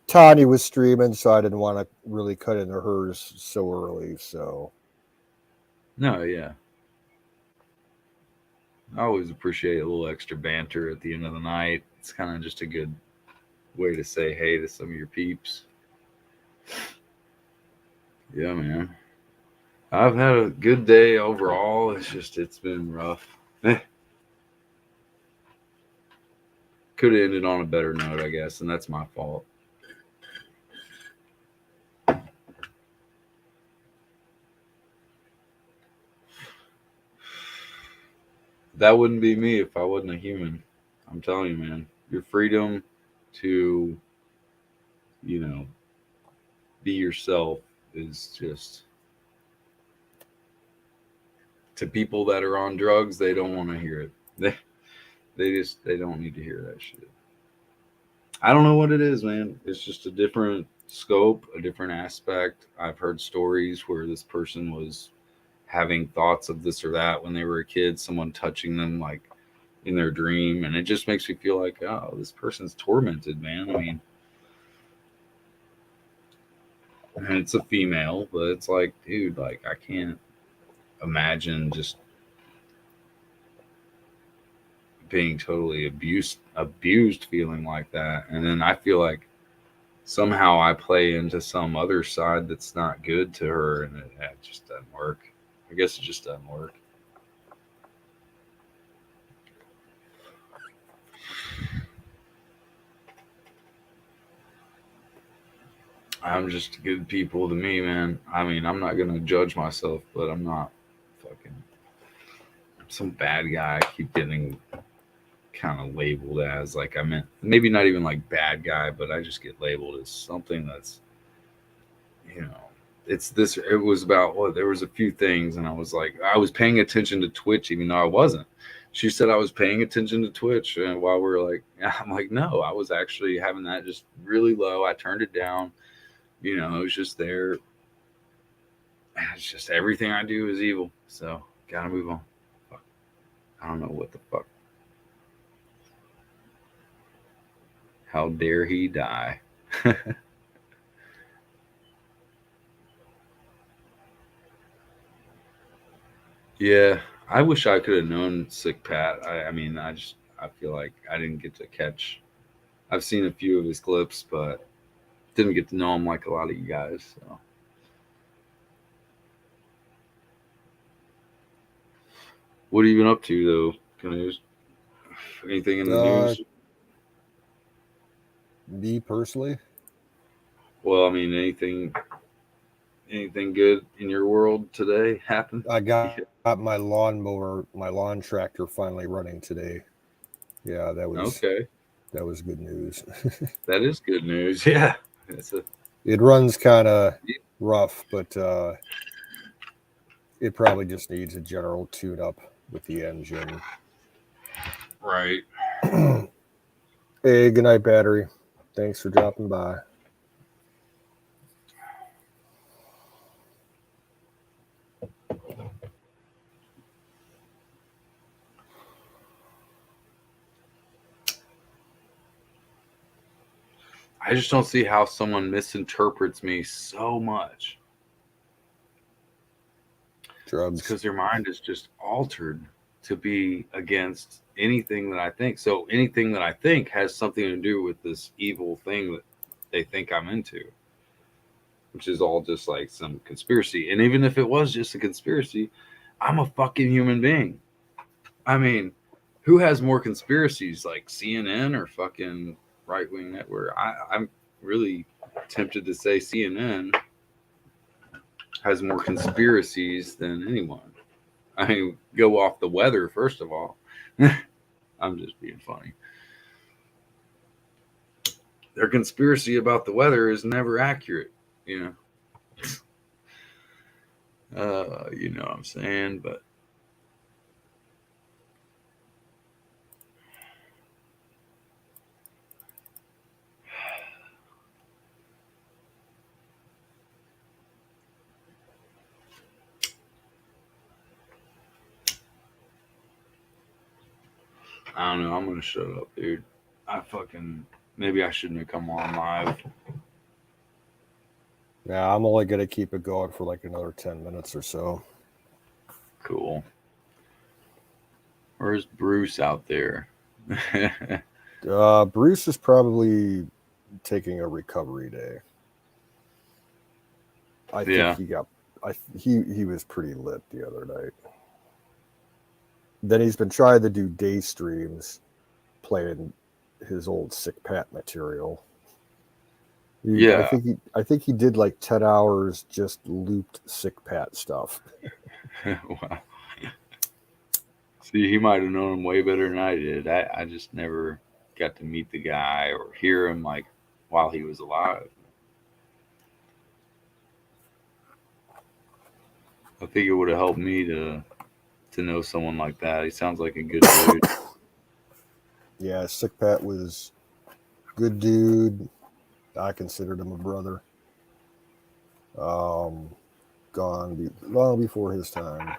Tanya was streaming, so I didn't want to really cut into hers so early. So No, yeah. I always appreciate a little extra banter at the end of the night. It's kind of just a good way to say hey to some of your peeps. Yeah, man. I've had a good day overall. It's been rough. Could have ended on a better note, I guess, and that's my fault. That wouldn't be me if I wasn't a human. I'm telling you, man. Your freedom to, you know, be yourself is just to people that are on drugs, they don't want to hear it. They don't need to hear that shit. I don't know what it is, man. It's just a different scope, a different aspect. I've heard stories where this person was having thoughts of this or that when they were a kid, someone touching them like in their dream, and it just makes me feel like, oh, this person's tormented, man. I mean, and it's a female, but it's like, dude, like I can't imagine just being totally abused feeling like that. And then I feel like somehow I play into some other side that's not good to her, and it just doesn't work. I guess it just doesn't work. I'm just good people to me, man. I mean, I'm not gonna judge myself, but I'm not fucking some bad guy. I keep getting kind of labeled as like, I meant maybe not even like bad guy, but I just get labeled as something that's, you know, it's this. It was about what, there was a few things, and I was like, I was paying attention to Twitch, even though I wasn't. She said I was paying attention to Twitch, and while we were like, I'm like, no, I was actually having that just really low. I turned it down. You know, it was just there. It's just everything I do is evil. So gotta move on. Fuck. I don't know what the fuck. How dare he die? Yeah, I wish I could have known Sick Pat. I mean, I feel like I didn't get to catch. I've seen a few of his clips, but didn't get to know him like a lot of you guys. So, what have you been up to though? Canoes? Anything in the news? Me personally, Well, I mean, anything good in your world today happened? I got Yeah. my lawnmower, my lawn tractor finally running today. Yeah, Okay, that was good news. that is good news. Yeah, it's a It runs kind of rough, but it probably just needs a general tune up with the engine. right. Hey, good night, battery. Thanks for dropping by. I just don't see how someone misinterprets me so much. It's Drugs. because their mind is just altered to be against anything that I think. So anything that I think has something to do with this evil thing that they think I'm into, which is all just like some conspiracy. And even if it was just a conspiracy, I'm a fucking human being. I mean, who has more conspiracies, like CNN or fucking right wing network? I'm really tempted to say CNN has more conspiracies than anyone. I mean, go off the weather first of all. I'm just being funny. Their conspiracy about the weather is never accurate, you know. You know what I'm saying? But I don't know. I'm gonna shut up, dude. I fucking maybe I shouldn't have come on live. Yeah, I'm only gonna keep it going for like another 10 minutes or so. Cool. Where's Bruce out there? Bruce is probably taking a recovery day. I think Yeah. he was pretty lit the other night. Then he's been trying to do day streams, playing his old Sick Pat material. Yeah. I think he did like 10 hours just looped Sick Pat stuff. Wow. See, he might have known him way better than I did. I just never got to meet the guy or hear him like while he was alive. I think it would have helped me to know someone like that. He sounds like a good dude. Yeah, Sick Pat was good dude. I considered him a brother. Gone long before his time.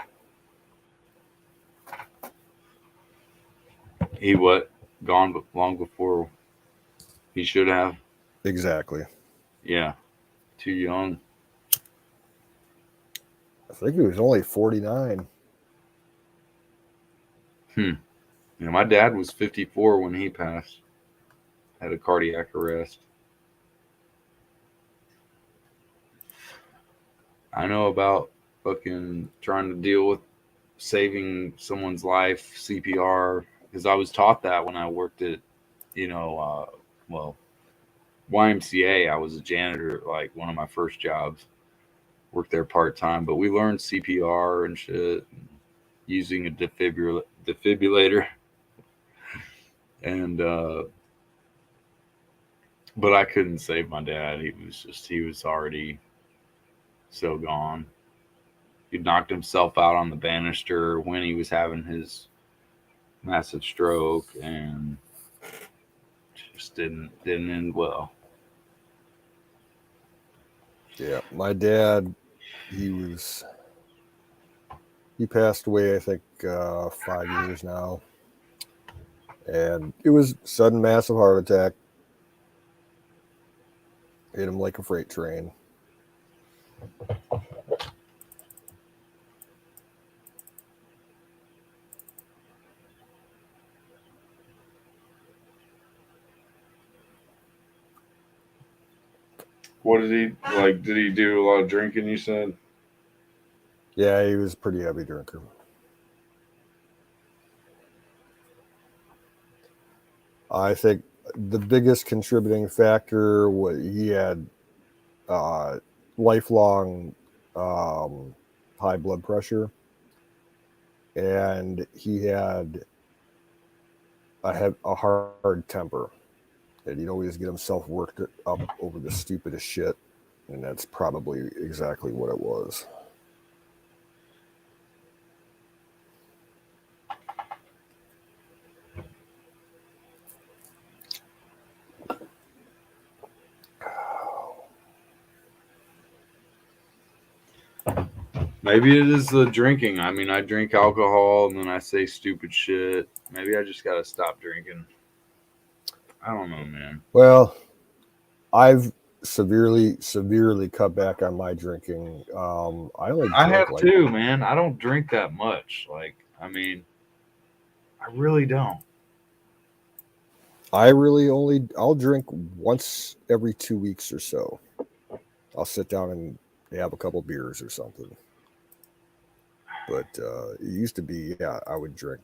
He what? Gone long before he should have. Exactly. Yeah, too young. I think he was only 49. Hmm. Yeah, my dad was 54 when he passed. Had a cardiac arrest. I know about fucking trying to deal with saving someone's life, CPR, because I was taught that when I worked at, you know, well, YMCA. I was a janitor, like one of my first jobs. Worked there part time, but we learned CPR and shit, using a defibrillator, and but I couldn't save my dad. He was already so gone. He knocked himself out on the banister when he was having his massive stroke, and just didn't end well. Yeah, my dad, he was he passed away. I think 5 years now, and it was sudden massive heart attack. Hit him like a freight train. What did he like? Did he do a lot of drinking? You said. Yeah, he was a pretty heavy drinker. I think the biggest contributing factor was he had uh, lifelong um, high blood pressure, and he had a hard temper, and he'd always get himself worked up over the stupidest shit, and that's probably exactly what it was. Maybe it is the drinking. I mean, I drink alcohol and then I say stupid shit. Maybe I just gotta stop drinking. I don't know, man. Well, I've severely cut back on my drinking. I only I drink have like too, man. I don't drink that much. Like, I mean, I really don't. I'll drink once every 2 weeks or so. I'll sit down and have a couple beers or something. But it used to be, yeah, I would drink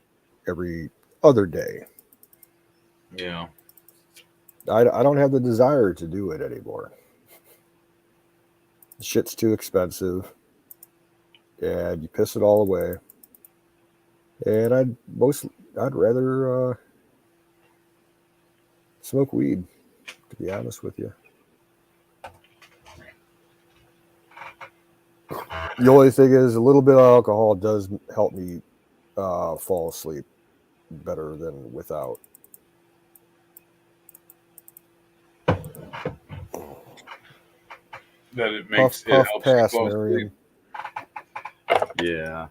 every other day. Yeah. I don't have the desire to do it anymore. Shit's too expensive, and you piss it all away. And I'd rather smoke weed, to be honest with you. The only thing is, a little bit of alcohol does help me fall asleep better than without. That it Puff, makes it puff, helps you pass, fall asleep. Marion. Yeah.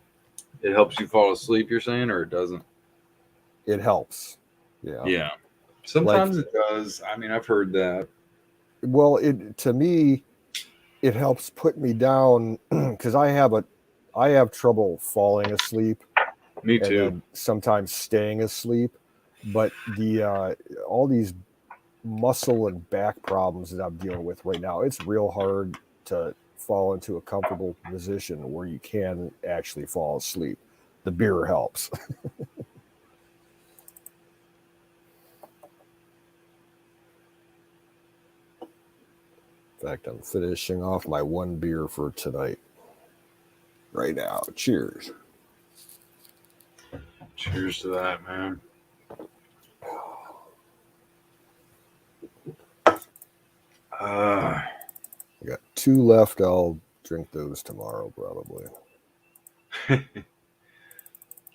It helps you fall asleep, you're saying, or it doesn't? It helps. Yeah. Yeah. Like, Sometimes it does. I mean, I've heard that. well, it to me, it helps put me down because I have trouble falling asleep Me and too. then sometimes staying asleep. But the all these muscle and back problems that I'm dealing with right now, it's real hard to fall into a comfortable position where you can actually fall asleep. The beer helps. In fact, I'm finishing off my one beer for tonight right now. Cheers. Cheers to that, man. Uh, I got two left. I'll drink those tomorrow, probably.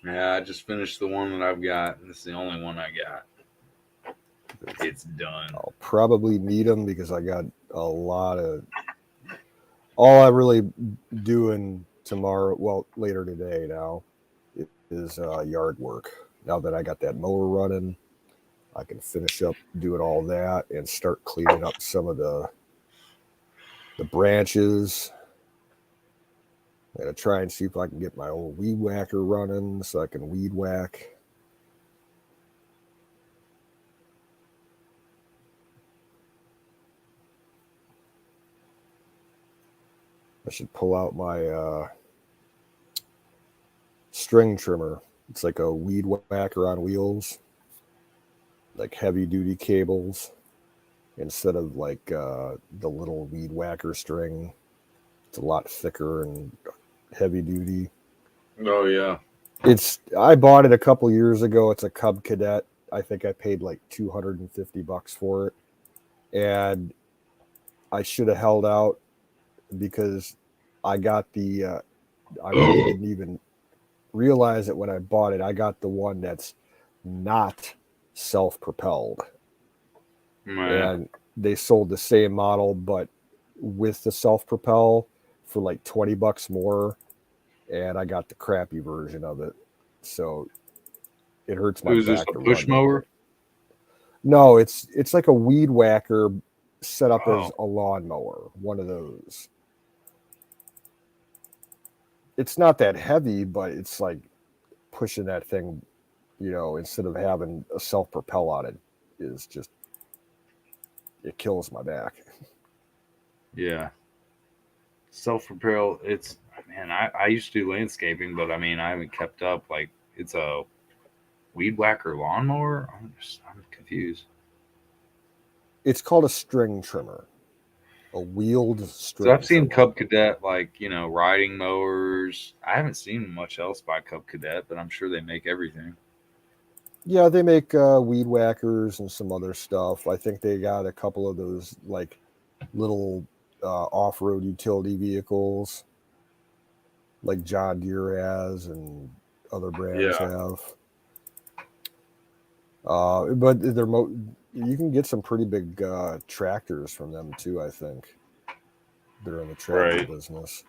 yeah, I just finished the one that I've got, and it's the only one I got. it's done. I'll probably need them because I got a lot of. All I really doing tomorrow, well, later today now, is yard work. Now that I got that mower running, I can finish up doing all that and start cleaning up some of the branches. I'm gonna try and see if I can get my old weed whacker running so I can weed whack. I should pull out my string trimmer. It's like a weed whacker on wheels, like heavy duty cables instead of like the little weed whacker string. It's a lot thicker and heavy duty. Oh yeah. I bought it a couple years ago. It's a Cub Cadet. I think I paid like $250 for it, and I should have held out because I got the. I really didn't even realize it when I bought it. I got the one that's not self-propelled, Man. and they sold the same model but with the self-propel for like $20 more, and I got the crappy version of it. So it hurts my Who's this, back a to push run that. mower? No, it's like a weed whacker set up Oh. as a lawnmower, one of those. It's not that heavy, but it's like pushing that thing, instead of having a self propel on it, is just it kills my back. Yeah. Self propel, it's man, I used to do landscaping, but I mean I haven't kept up. Like it's a weed whacker lawnmower? I'm confused. It's called a string trimmer, a wheeled So I've string seen trimmer. Cub Cadet, like, riding mowers. I haven't seen much else by Cub Cadet, but I'm sure they make everything. Yeah, they make weed whackers and some other stuff. I think they got a couple of those like little off-road utility vehicles, like John Deere has and other brands Yeah, have. But you can get some pretty big tractors from them too. I think they're in the tractor right. business.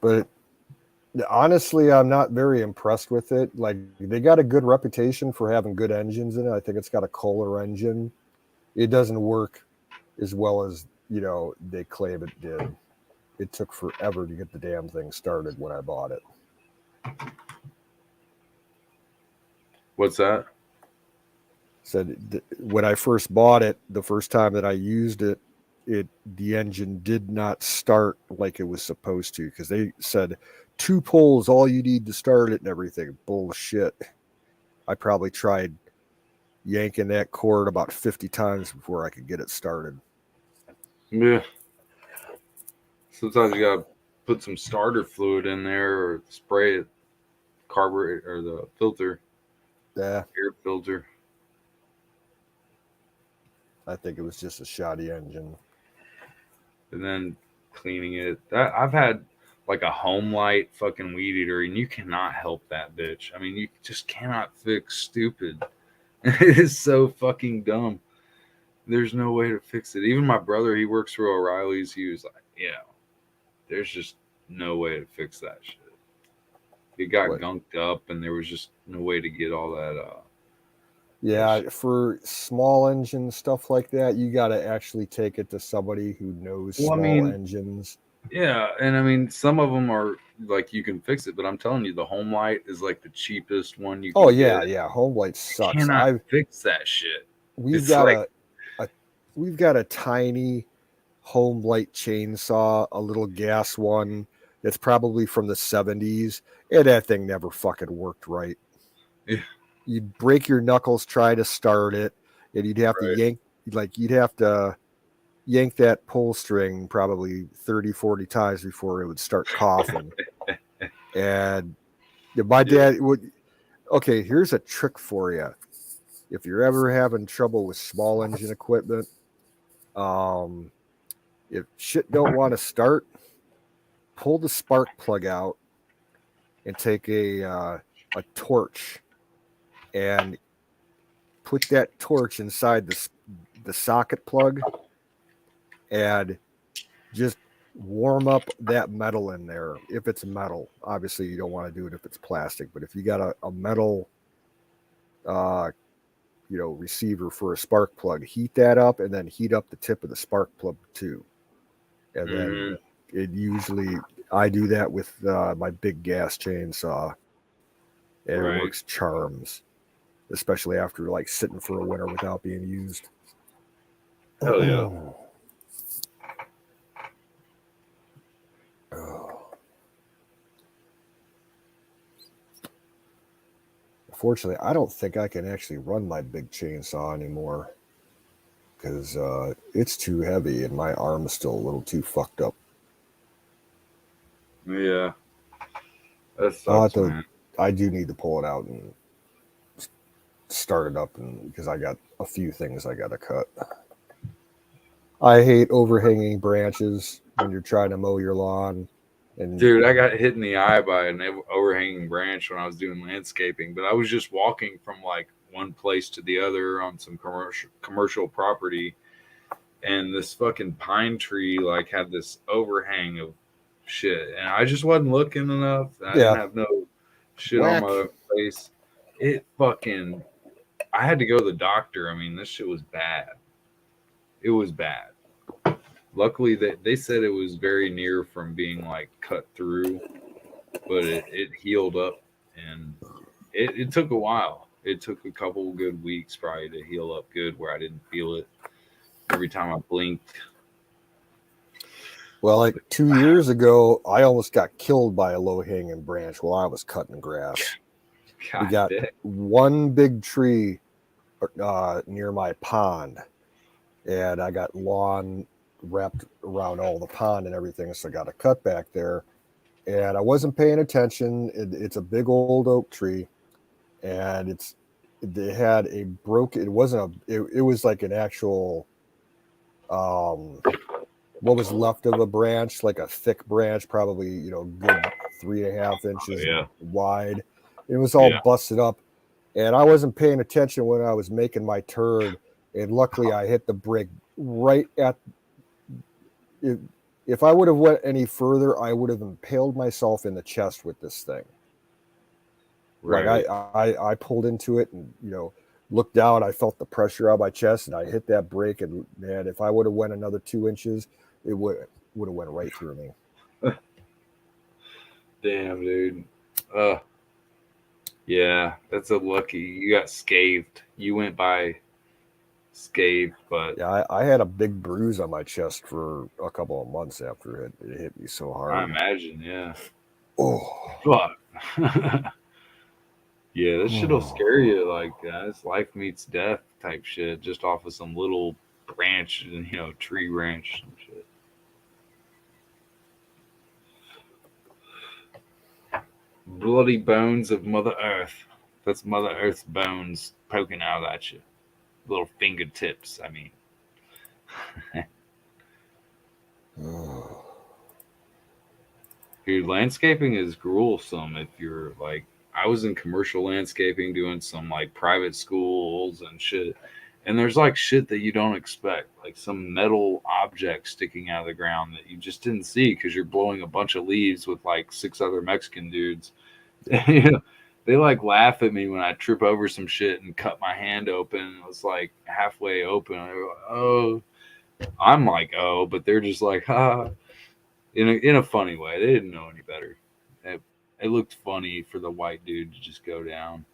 But honestly, I'm not very impressed with it. Like they got a good reputation for having good engines in it. I think it's got a Kohler engine. It doesn't work as well as they claim it did. It took forever to get the damn thing started when I bought it. What's that? Said when I first bought it, the first time that I used it, the engine did not start like it was supposed to because they said 2 pulls all you need to start it and everything. Bullshit. I probably tried yanking that cord about 50 times before I could get it started. Yeah. Sometimes you gotta put some starter fluid in there or spray it, carburetor or the filter, Yeah, air filter. I think it was just a shoddy engine. And then cleaning it. That I've had like a home light fucking weed eater, and you cannot help that bitch. I mean, you just cannot fix stupid. It is so fucking dumb. There's no way to fix it. Even my brother, he works for O'Reilly's. He was like, "Yeah, there's just no way to fix that shit. It got What? gunked up, and there was just no way to get all that." That Yeah, shit. for small engine stuff like that, you got to actually take it to somebody who knows Well, I small mean, engines. yeah, and I mean, some of them are like you can fix it, but I'm telling you, the home light is like the cheapest one you Oh can get. yeah, yeah. Home light You sucks. cannot I've fix that shit. we've It's got like, a we've got a tiny home light chainsaw, a little gas one that's probably from the 70s, and that thing never fucking worked right. yeah, You'd break your knuckles trying to start it, and right. you'd have to yank that pull string probably 30, 40 times before it would start coughing. And my Yeah, dad would, okay, here's a trick for you. If you're ever having trouble with small engine equipment, um, if shit don't want to start, pull the spark plug out and take a torch and put that torch inside the socket plug and just warm up that metal in there. If it's metal, obviously you don't want to do it if it's plastic, but if you got a metal uh, receiver for a spark plug, heat that up and then heat up the tip of the spark plug too. And then it usually, I do that with my big gas chainsaw, and it works charms, especially after like sitting for a winter without being used. Hell yeah. Fortunately, I don't think I can actually run my big chainsaw anymore because it's too heavy and my arm is still a little too fucked up. Yeah. That sucks, man. I do need to pull it out and start it up, and because I got a few things I got to cut. I hate overhanging branches when you're trying to mow your lawn. And dude, I got hit in the eye by an overhanging branch when I was doing landscaping, but I was just walking from like one place to the other on some commercial property, and this fucking pine tree like had this overhang of shit, and I just wasn't looking enough. I didn't have no shit on my face. It fucking, I had to go to the doctor. I mean, this shit was bad. It was bad. Luckily, they said it was very near from being like cut through, but it healed up, and it took a while. It took a couple good weeks probably to heal up good where I didn't feel it every time I blinked. Well, like 2 years ago, I almost got killed by a low-hanging branch while I was cutting grass. We got one big tree near my pond, and I got lawn wrapped around all the pond and everything, so I got a cut back there, and I wasn't paying attention. It's a big old oak tree, and it had a broken, it wasn't it was like an actual what was left of a branch, like a thick branch, probably good 3.5 inches wide. It was all busted up, and I wasn't paying attention when I was making my turn, and luckily I hit the brake right at if I would have went any further, I would have impaled myself in the chest with this thing. Right. Like I pulled into it and looked down. I felt the pressure on my chest, and I hit that brake. And man, if I would have went another 2 inches, it would have went right through me. Damn, dude. Yeah, that's a lucky. You got scathed. You went by scathed, but yeah, I had a big bruise on my chest for a couple of months after it hit me so hard. I imagine, yeah. Oh, fuck. Yeah, this shit'll scare you like that. It's life meets death type shit, just off of some little branch, tree branch and shit. Bloody bones of Mother Earth. That's Mother Earth's bones poking out at you. Little fingertips, I mean. Dude, landscaping is gruesome if you're like, I was in commercial landscaping doing some like private schools and shit. And there's like shit that you don't expect, like some metal object sticking out of the ground that you just didn't see because you're blowing a bunch of leaves with like 6 other Mexican dudes. They like laugh at me when I trip over some shit and cut my hand open. It was like halfway open. Oh, I'm like, oh, but they're just like, ha, in a funny way. They didn't know any better. It looked funny for the white dude to just go down.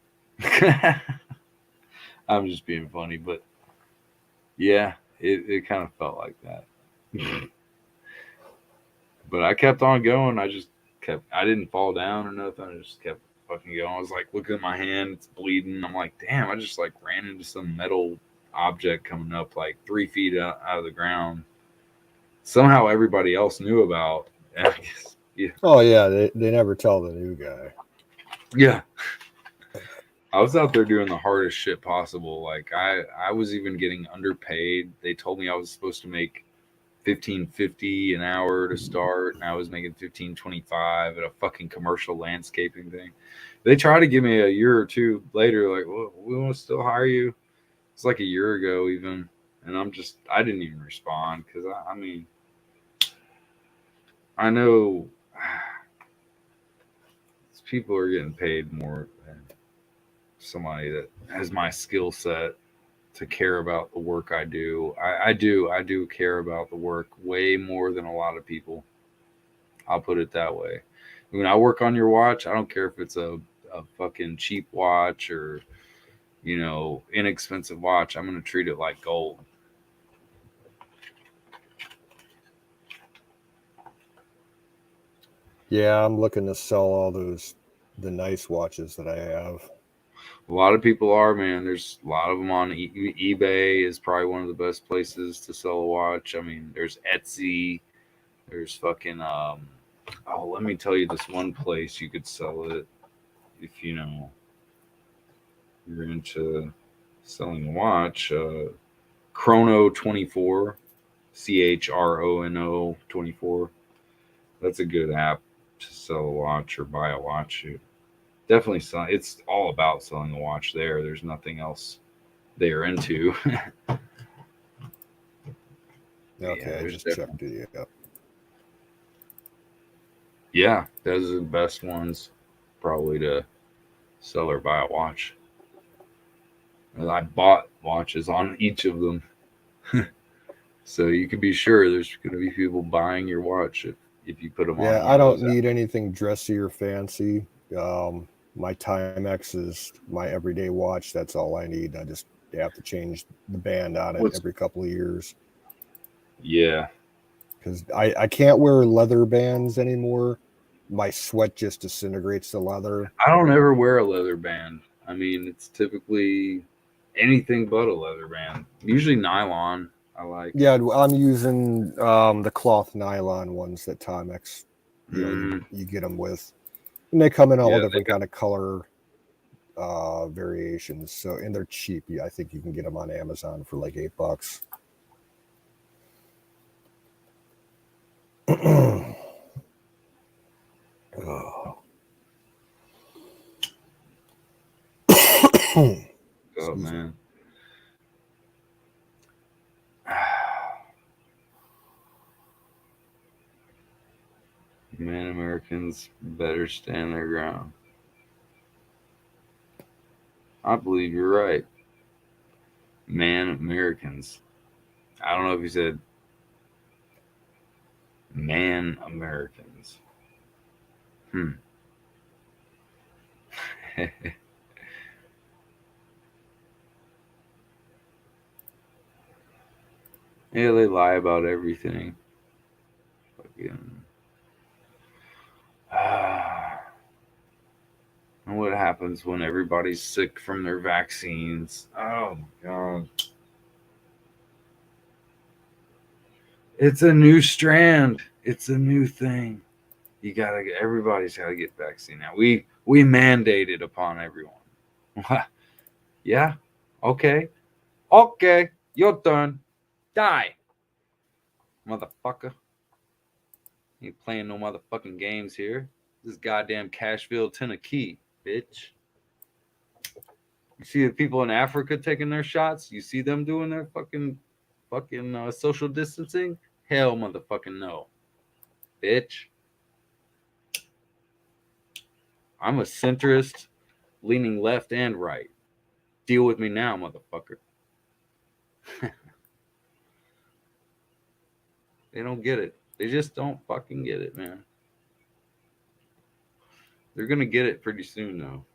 I'm just being funny, but yeah, it kind of felt like that. But I kept on going. I didn't fall down or nothing. I just kept fucking going. I was like looking at my hand, it's bleeding. I'm like, damn, I just like ran into some metal object coming up like 3 feet out of the ground. Somehow everybody else knew about. I guess, yeah. Oh yeah, they never tell the new guy. Yeah. I was out there doing the hardest shit possible. Like I was even getting underpaid. They told me I was supposed to make $15.50 an hour to start, and I was making $15.25 at a fucking commercial landscaping thing. They try to give me a year or two later, like, well, we want to still hire you. It's like a year ago even, and I didn't even respond because I mean, I know people are getting paid more than somebody that has my skill set to care about the work I do. I do care about the work way more than a lot of people. I'll put it that way. When I work on your watch, I don't care if it's a fucking cheap watch or, inexpensive watch. I'm gonna treat it like gold. Yeah, I'm looking to sell all the nice watches that I have. A lot of people are, man. There's a lot of them on eBay is probably one of the best places to sell a watch. I mean, there's Etsy. There's fucking oh, let me tell you this one place you could sell it if you're into selling a watch. Chrono 24, CHRONO 24. That's a good app to sell a watch or buy a watch. Definitely sell. It's all about selling a watch there. There's nothing else they're into. Okay, Yeah, I there's just checked definitely. it. Yep. Yeah, those are the best ones probably to sell or buy a watch. And I bought watches on each of them. So you can be sure there's going to be people buying your watch if you put them on Yeah, one I of don't those apps. need anything dressy or fancy. My Timex is my everyday watch. That's all I need. I just have to change the band on it What's every couple of years Yeah, because I can't wear leather bands anymore. My sweat just disintegrates the leather. I don't ever wear a leather band. I mean, it's typically anything but a leather band. Usually nylon. I like. Yeah, I'm using the cloth nylon ones that Timex, Mm, you get them with, and they come in all yeah, different kind of color variations. So and they're cheap. I think you can get them on Amazon for like $8. Oh. oh Excuse me. man. Man, Americans better stand their ground. I believe you're right. Man, Americans. I don't know if you said man, Americans. Hmm. Yeah, they lie about everything. Fucking. And what happens when everybody's sick from their vaccines? Oh my god. It's a new strand. It's a new thing. Everybody's gotta get vaccine now. We mandated upon everyone. Yeah. Okay. Okay. Your turn. Die. Motherfucker. Ain't playing no motherfucking games here. This goddamn Cashville, Tennessee, bitch. You see the people in Africa taking their shots? You see them doing their fucking social distancing? Hell, motherfucking no, bitch. I'm a centrist, leaning left and right. Deal with me now, motherfucker. They don't get it. They just don't fucking get it, man. They're gonna get it pretty soon, though,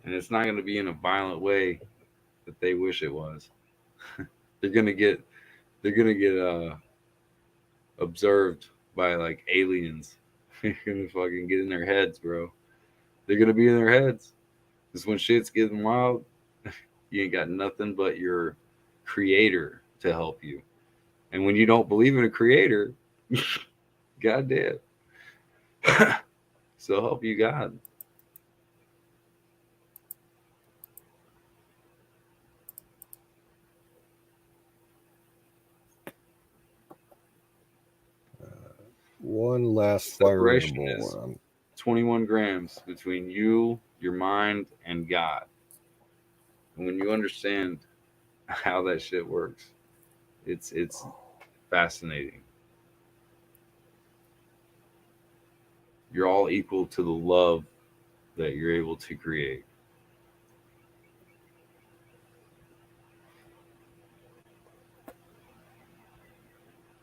and it's not gonna be in a violent way that they wish it was. They're gonna get. They're gonna get observed by like aliens. They're gonna fucking get in their heads, bro. They're gonna be in their heads. Because when shit's getting wild, you ain't got nothing but your creator to help you. And when you don't believe in a creator, goddamn. So help you God. One last fire Separation interval. is 21 grams between you, your mind, and God. And when you understand how that shit works, it's fascinating. You're all equal to the love that you're able to create.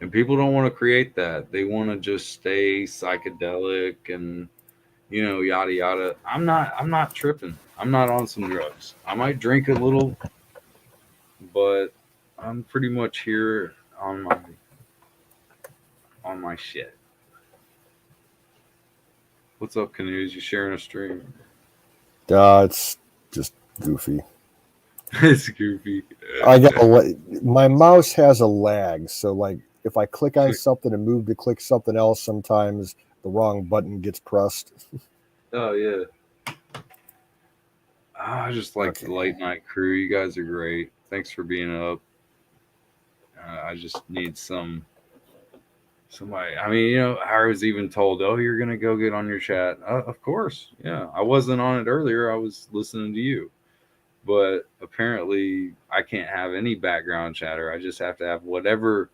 And people don't want to create that. They want to just stay psychedelic and yada yada. I'm not tripping. I'm not on some drugs. I might drink a little, but I'm pretty much here on my shit. What's up, Canoes? You sharing a stream? It's just goofy. It's goofy. I got my mouse has a lag, so like if I click on something and move to click something else, sometimes the wrong button gets pressed. Oh yeah. I just like the late night crew. You guys are great. Thanks for being up. I just need somebody. I mean, I was even told, "Oh, you're gonna go get on your chat." Of course, yeah. I wasn't on it earlier. I was listening to you, but apparently, I can't have any background chatter. I just have to have whatever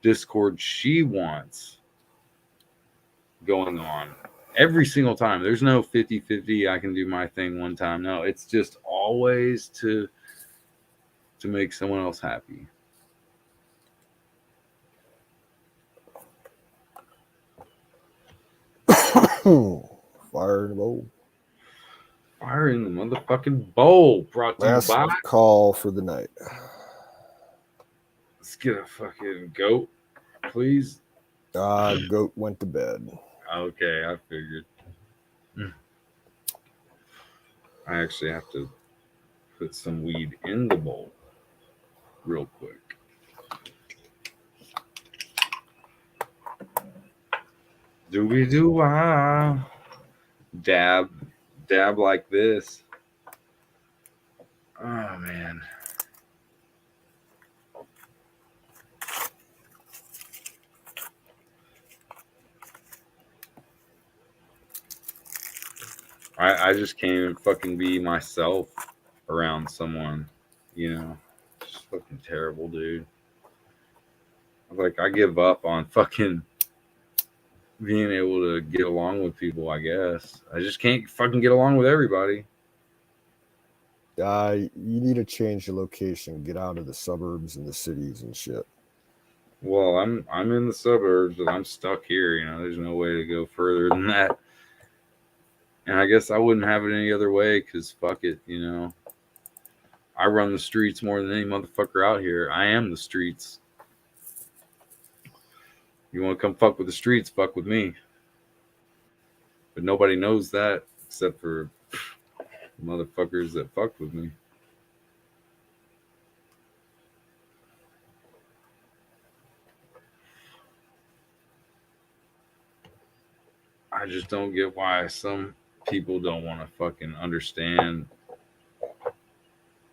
Discord she wants going on every single time. There's no 50-50. I can do my thing one time. No, it's just always to make someone else happy. Fire in the bowl. Fire in the motherfucking bowl. Brought to Last you by. call for the night. Let's get a fucking goat, please. Goat went to bed. Okay, I figured. I actually have to put some weed in the bowl real quick. Doobie doo ah. Dab like this. Oh man. I just can't even fucking be myself around someone, Just fucking terrible, dude. Like I give up on fucking being able to get along with people, I guess. I just can't fucking get along with everybody. You need to change your location, get out of the suburbs and the cities and shit. Well, I'm in the suburbs, but I'm stuck here. There's no way to go further than that. And I guess I wouldn't have it any other way because fuck it, I run the streets more than any motherfucker out here. I am the streets. You want to come fuck with the streets, fuck with me. But nobody knows that except for motherfuckers that fuck with me. I just don't get why some people don't want to fucking understand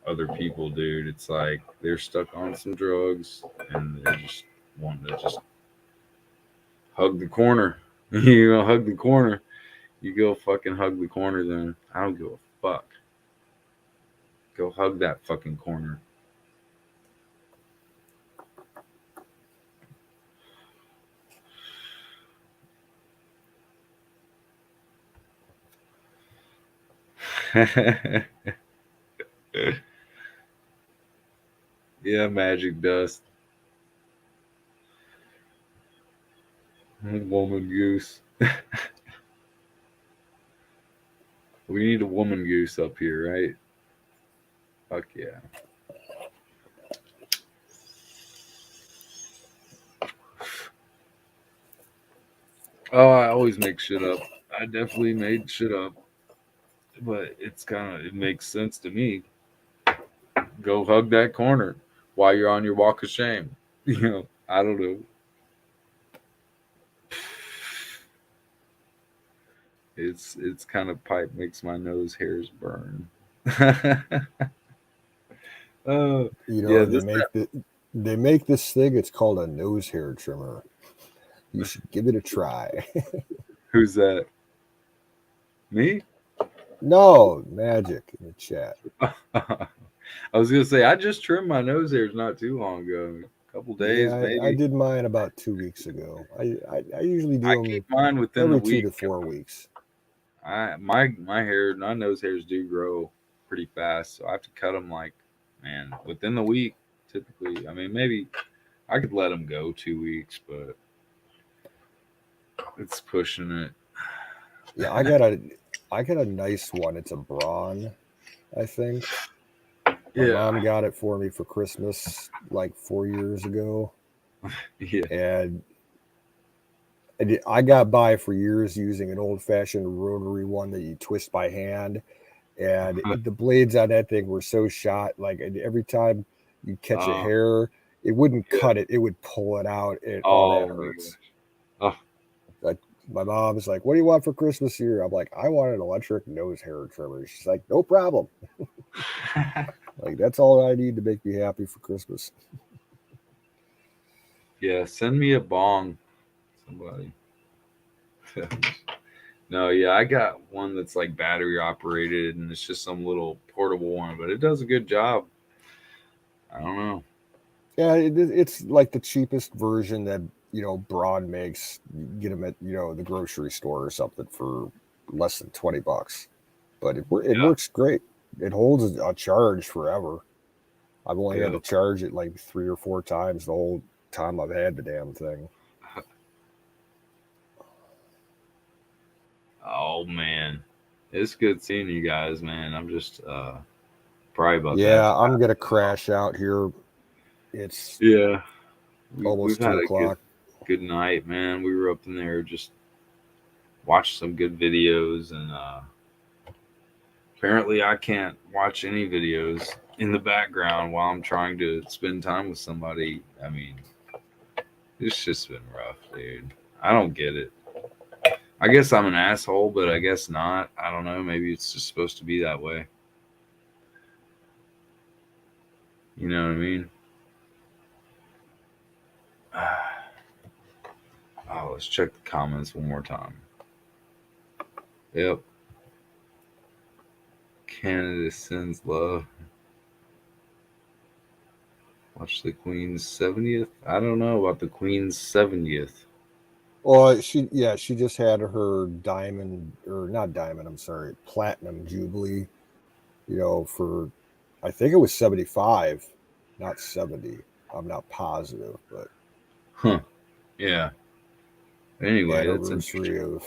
other people, dude. It's like they're stuck on some drugs and they're just wanting to just hug the corner. Hug the corner. You go fucking hug the corner then. I don't give a fuck. Go hug that fucking corner. Yeah, magic dust. Woman goose. We need a woman goose up here, right? Fuck yeah. Oh, I always make shit up. I definitely made shit up. But it makes sense to me. Go hug that corner while you're on your walk of shame. I don't know. It's kind of pipe makes my nose hairs burn. Yeah, they make this thing. It's called a nose hair trimmer. You should give it a try. Who's that? Me? No, Magic in the chat. I was gonna say I just trimmed my nose hairs not too long ago. A couple days, Yeah, I maybe. did mine about 2 weeks ago. I usually I do keep them mine within the every two week. to 4 weeks. My nose hairs do grow pretty fast, so I have to cut them like, man, within the week. Typically, I mean, maybe I could let them go 2 weeks, but it's pushing it. Yeah, I got a nice one. It's a brawn, I think. My Yeah, mom got it for me for Christmas like 4 years ago, yeah. and I got by for years using an old fashioned rotary one that you twist by hand, and the blades on that thing were so shot. Like and every time you catch a Oh, hair, it wouldn't yeah. cut it; it would pull it out, and oh, that Oh my hurts. gosh. Oh, Like my mom's like, "What do you want for Christmas here?" I'm like, "I want an electric nose hair trimmer." She's like, "No problem." Like that's all I need to make me happy for Christmas. yeah. Send me a bong, somebody. No, yeah, I got one that's like battery operated, and it's just some little portable one, but it does a good job. I don't know. Yeah, it's like the cheapest version that Braun makes. You get them at the grocery store or something for less than $20, but it Yeah, works great. It holds a charge forever. I've only had yeah. to charge it like 3 or 4 times the whole time I've had the damn thing. Oh man, it's good seeing you guys, man. I'm just probably about to have Yeah, to I'm wrap gonna this up. crash out here. It's Yeah, we've almost had two a good o'clock. good night, man. We were up in there just watched some good videos, and apparently I can't watch any videos in the background while I'm trying to spend time with somebody. I mean, it's just been rough, dude. I don't get it. I guess I'm an asshole, but I guess not. I don't know. Maybe it's just supposed to be that way. You know what I mean? Oh, let's check the comments one more time. Yep. Canada sends love. Watch the Queen's 70th. I don't know about the Queen's 70th. Well, she just had her diamond or not diamond. I'm sorry, platinum jubilee. For I think it was 75, not 70. I'm not positive, but Huh. Yeah. Anyway, that's interesting. anniversary of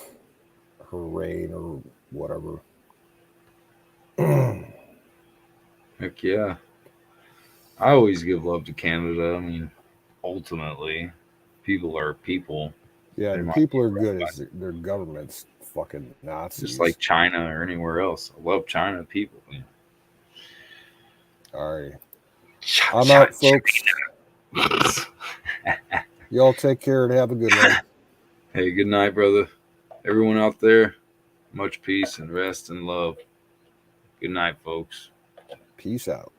her reign or whatever. Heck yeah. I always give love to Canada. I mean, ultimately, people are people. Yeah, They the might be people are run good by as their government's fucking just Nazis. like China or anywhere else. I love China people. You know. All right. Cha, I'm cha, out, folks. cha. Y'all take care and have a good one. Hey, good night, brother. Everyone out there, much peace and rest and love. Good night, folks. Peace out.